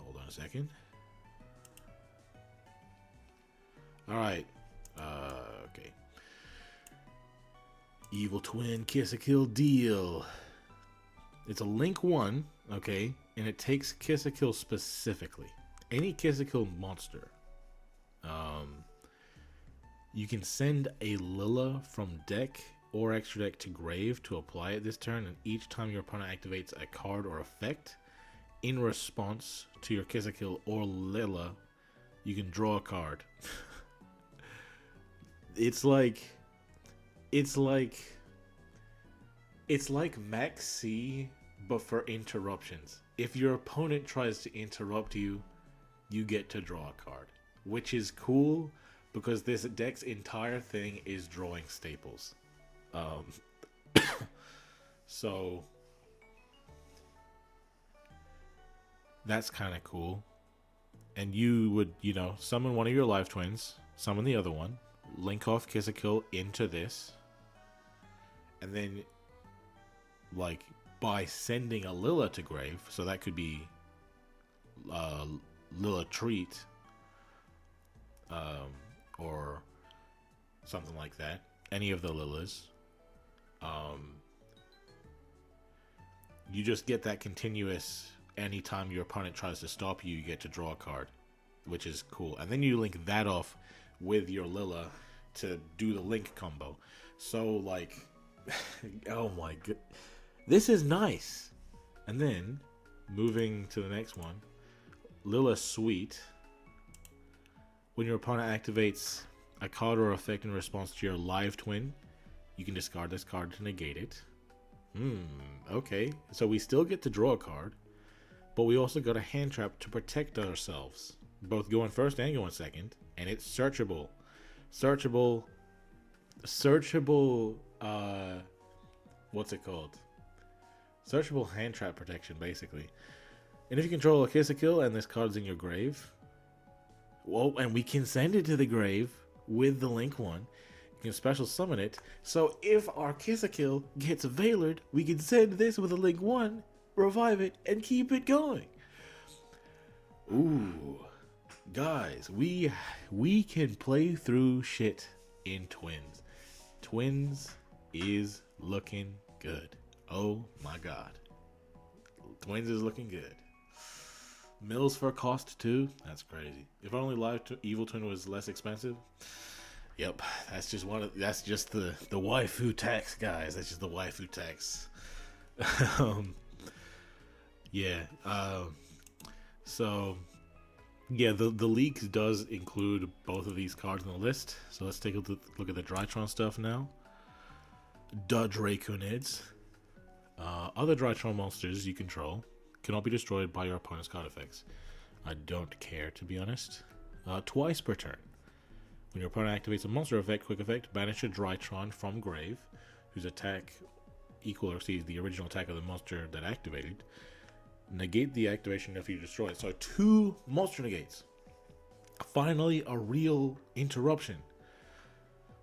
Hold on a second. Alright. Okay. Evil Twin Kiss a Kill Deal. It's a Link 1, okay, and it takes Kiss a Kill specifically. Any Kiss a Kill monster. You can send a Lilla from deck or extra deck to grave to apply it this turn, and each time your opponent activates a card or effect in response to your Kiss a Kill or Lilla, you can draw a card. It's like Max C, but for interruptions. If your opponent tries to interrupt you, you get to draw a card, which is cool because this deck's entire thing is drawing staples. So that's kind of cool. And you would, you know, summon one of your live twins, summon the other one, link off Kiss a Kill into this, and then, like, by sending a Lilla to grave, so that could be Lilla Treat, or something like that, any of the Lillas, you just get that continuous, anytime your opponent tries to stop you, you get to draw a card, which is cool. And then you link that off with your Lilla to do the link combo. So, like, oh my god, this is nice. And then moving to the next one, Lilla Sweet. When your opponent activates a card or effect in response to your live twin, you can discard this card to negate it. Okay, so we still get to draw a card, but we also got a hand trap to protect ourselves, both going first and going second, and it's searchable. What's it called? Searchable hand trap protection, basically. And if you control a Kiss a Kill and this card's in your grave, well, and we can send it to the grave with the link one, you can special summon it. So if our Kiss a Kill gets Veilered, we can send this with a link one, revive it, and keep it going. Ooh, guys, we can play through shit in Twins. Twins is looking good. Oh my god, Twins is looking good. Mills for cost too. That's crazy. If only Evil Twin was less expensive. Yep, that's just the waifu tax, guys. That's just the waifu tax. Yeah. So yeah, the leaks does include both of these cards on the list. So let's take a look at the Drytron stuff now. Draconids. Other Drytron monsters you control cannot be destroyed by your opponent's card effects. I don't care, to be honest. Twice per turn. When your opponent activates a monster effect, quick effect, banish a Drytron from grave, whose attack equal or exceeds the original attack of the monster that activated. Negate the activation if you destroy it. So 2 monster negates. Finally, a real interruption.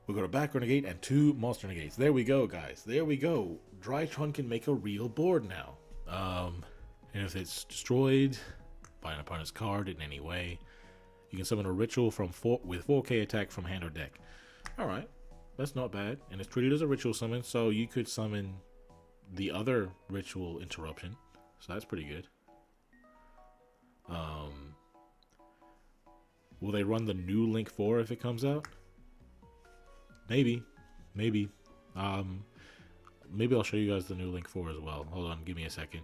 We got a background negate and 2 monster negates. There we go, guys. There we go. Drytron can make a real board now. And if it's destroyed by an opponent's card in any way, you can summon a ritual with 4k attack from hand or deck. Alright, that's not bad. And it's treated as a ritual summon, so you could summon the other ritual interruption. So that's pretty good. Will they run the new Link 4 if it comes out? Maybe. Maybe I'll show you guys the new Link 4 as well. Hold on, give me a second.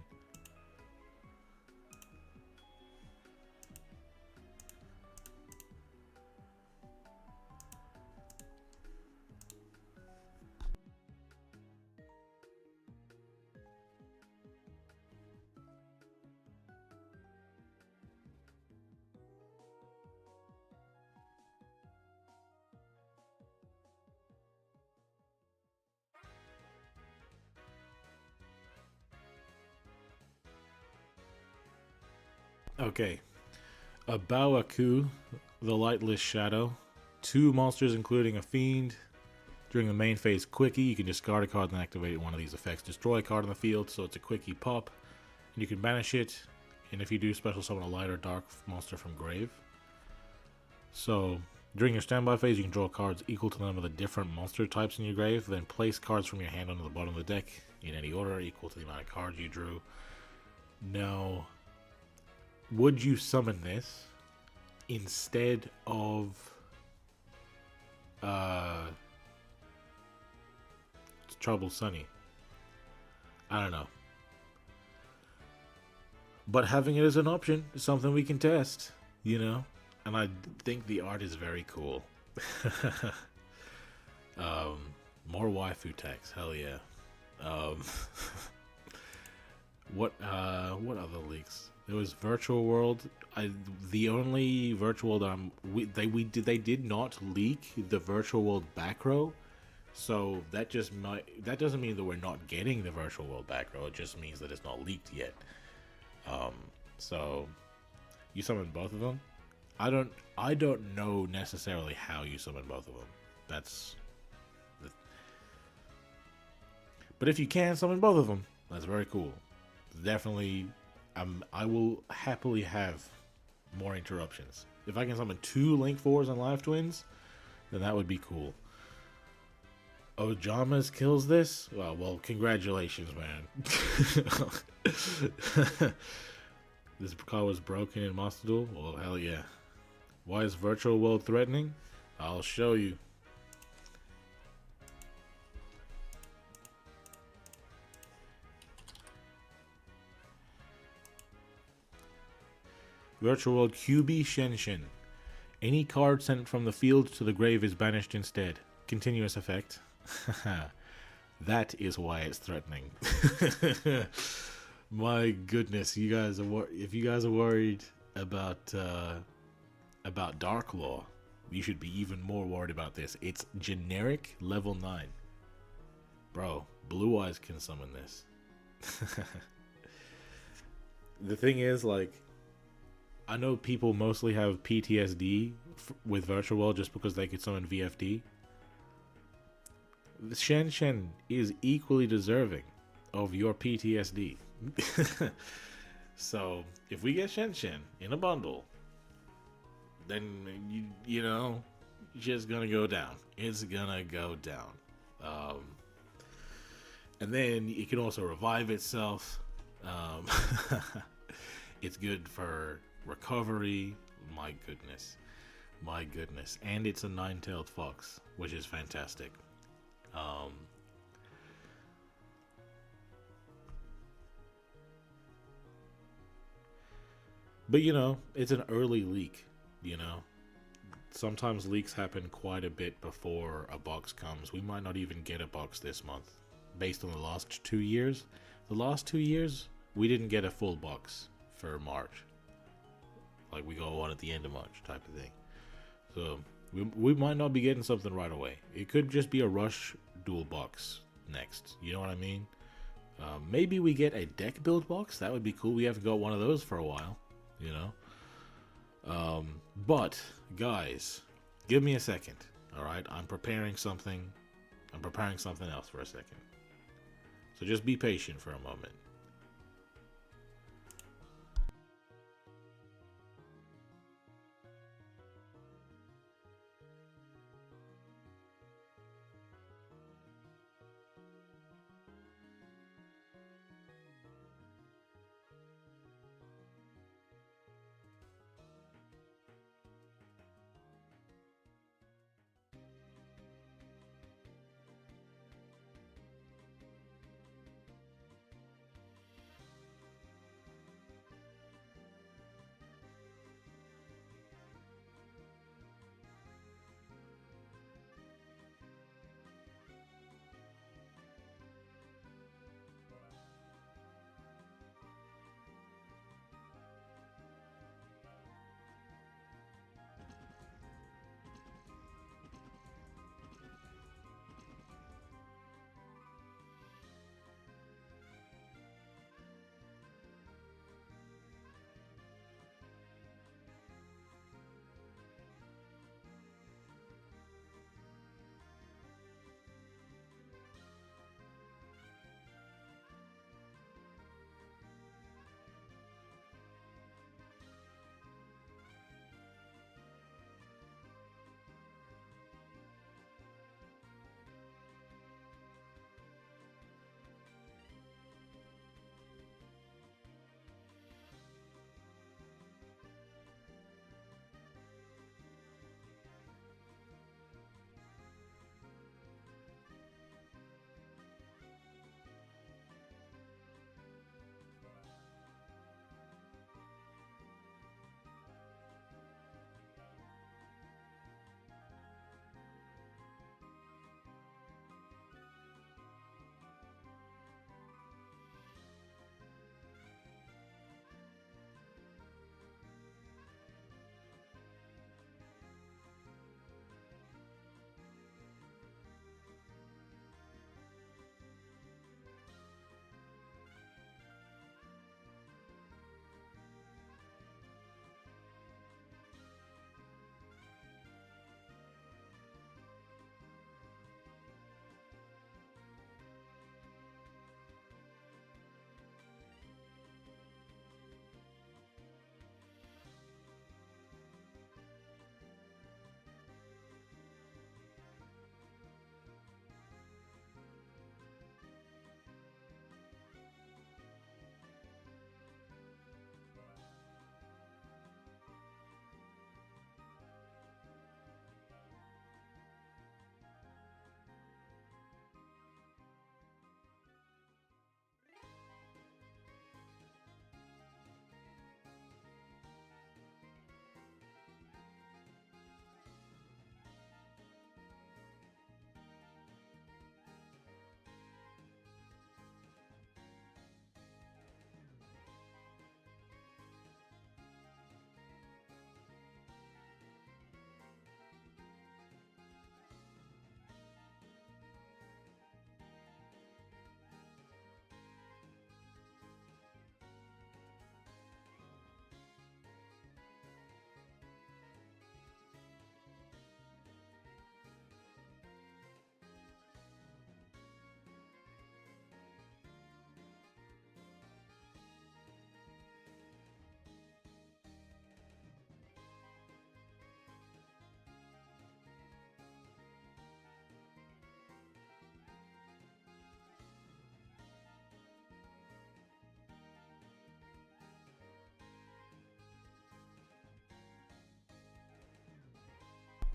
Okay. A Bawaku, the Lightless Shadow. 2 monsters, including a Fiend. During the main phase Quickie, you can discard a card and activate one of these effects. Destroy a card on the field, so it's a Quickie pop. And you can banish it, and if you do, special summon a light or dark monster from grave. So, during your standby phase, you can draw cards equal to the number of the different monster types in your grave, then place cards from your hand onto the bottom of the deck in any order equal to the amount of cards you drew. Now, would you summon this instead of Trouble Sunny? I don't know. But having it as an option is something we can test, you know? And I think the art is very cool. More waifu tags, hell yeah. What other leaks? There was Virtual World. The only Virtual World they did not leak the Virtual World back row. So that doesn't mean that we're not getting the Virtual World back row. It just means that it's not leaked yet. So you summon both of them. I don't know necessarily how you summon both of them. But if you can summon both of them, that's very cool. Definitely, I will happily have more interruptions. If I can summon 2 Link 4s and Live Twins, then that would be cool. Ojamas kills this? Well, congratulations, man. This card was broken in Monster Duel? Well, hell yeah. Why is Virtual World threatening? I'll show you. Virtual World QB Shenshin. Any card sent from the field to the grave is banished instead. Continuous effect. That is why it's threatening. My goodness, you guys are if you guys are worried about Dark Law, you should be even more worried about this. It's generic level 9. Bro, Blue Eyes can summon this. The thing is, like, I know people mostly have PTSD with Virtual World just because they could summon VFD. Shen Shen is equally deserving of your PTSD. So, if we get Shen Shen in a bundle, then, you know, it's just gonna go down. It's gonna go down. And then it can also revive itself. It's good for recovery. My goodness. My goodness. And it's a 9-tailed fox, which is fantastic. But, you know, it's an early leak, you know. Sometimes leaks happen quite a bit before a box comes. We might not even get a box this month, based on the last 2 years. The last 2 years, we didn't get a full box for March. Like, we go on at the end of March type of thing. So, we might not be getting something right away. It could just be a rush dual box next. You know what I mean? Maybe we get a deck build box. That would be cool. We haven't got one of those for a while, you know? But, guys, give me a second. Alright? I'm preparing something else for a second. So just be patient for a moment.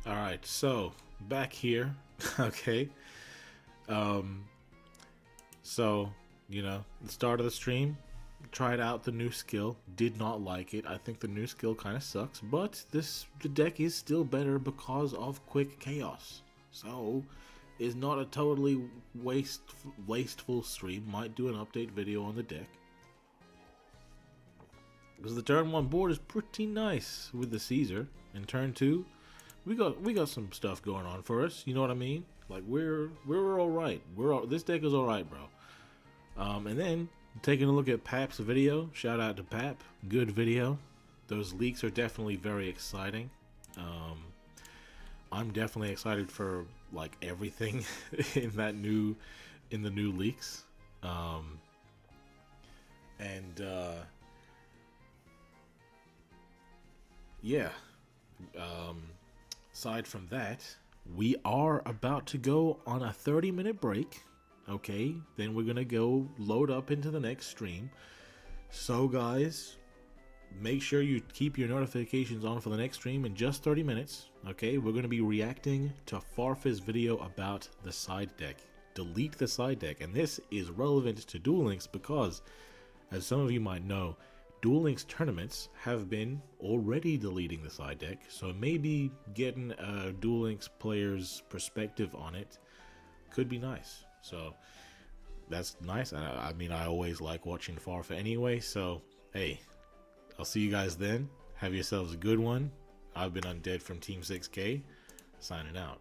All right, so back here. Okay. So, you know, the start of the stream, tried out the new skill, did not like it. I think the new skill kind of sucks, but the deck is still better because of quick chaos. So, it's not a totally wasteful stream. Might do an update video on the deck. Because the turn 1 board is pretty nice with the Caesar. In turn 2, we got some stuff going on for us. You know what I mean? Like we're all right. This deck is all right, bro. And then taking a look at Pap's video. Shout out to Pap. Good video. Those leaks are definitely very exciting. I'm definitely excited for like everything in the new leaks. Yeah. Aside from that, we are about to go on a 30-minute break. Okay, then we're gonna go load up into the next stream. So guys, make sure you keep your notifications on for the next stream in just 30 minutes. Okay, we're gonna be reacting to Farfa's video about the side deck. Delete the side deck, and this is relevant to Duel Links because, as some of you might know, Duel Links tournaments have been already deleting the side deck, so maybe getting a Duel Links player's perspective on it could be nice. So that's nice. I mean, I always like watching Farfa anyway, so hey, I'll see you guys then. Have yourselves a good one. I've been Undead from Team 6K, signing out.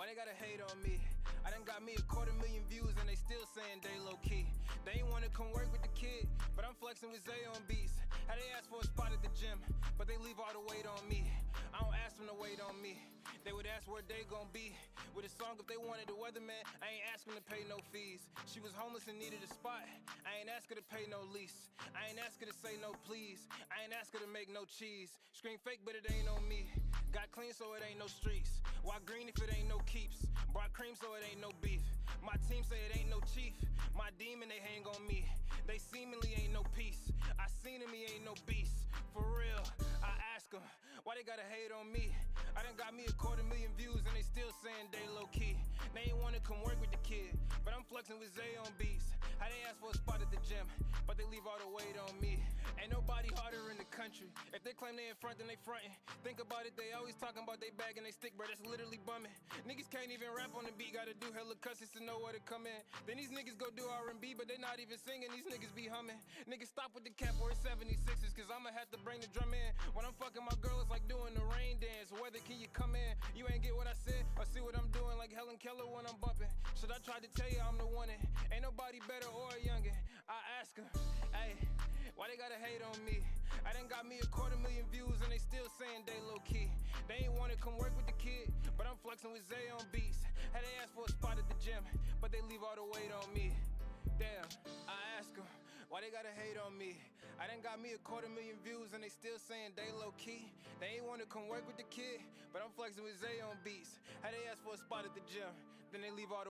Why they gotta hate on me? I done got me 250,000 views and they still saying they low key. They ain't wanna come work with the kid, but I'm flexing with Zay on beats. How they ask for a spot at the gym, but they leave all the weight on me. I don't ask them to wait on me. They would ask where they gon' be with a song if they wanted the weatherman. I ain't asking to pay no fees. She was homeless and needed a spot. I ain't ask her to pay no lease. I ain't ask her to say no please. I ain't ask her to make no cheese. Scream fake, but it ain't on me. Got clean so it ain't no streets. Why green if it ain't no keeps? Brought cream so it ain't no beef. My team say it ain't no chief. My demon they hang on me. They seemingly ain't no peace. I seen him, he ain't no beast. For real, I ask them, why they gotta hate on me? I done got me 250,000 views and they still saying they low key. They ain't wanna come work with the kid, but I'm flexing with Zay on beats. How they ask for a spot at the gym, but they leave all the weight on me. Ain't nobody harder in the country. If they claim they in front, then they frontin'. Think about it, they always talking about they bag and they stick, bro, that's literally bumming. Niggas can't even rap on the beat, gotta do hella cusses to know where to come in. Then these niggas go do R&B, but they not even singing, these niggas be humming. Niggas stop with the cap or 76ers, cause I'ma have to bring the drum in. When I'm fucking my girl, it's like doing the rain dance. Whether can you come in? You ain't get what I said, or see what I'm doing like Helen Keller when I'm bumping. Should I try to tell you I'm the one and ain't nobody better or younger? I ask her, hey, why they gotta hate on me? I done got me 250,000 views and they still saying they low key. They ain't wanna come work with the kid, but I'm flexing with Zay on beats. How they ask for a spot at the gym, but they leave all the weight on me. Damn, I ask them, why they gotta hate on me? I done got me 250,000 views and they still saying they low key. They ain't wanna come work with the kid, but I'm flexing with Zay on beats. How they ask for a spot at the gym, then they leave all the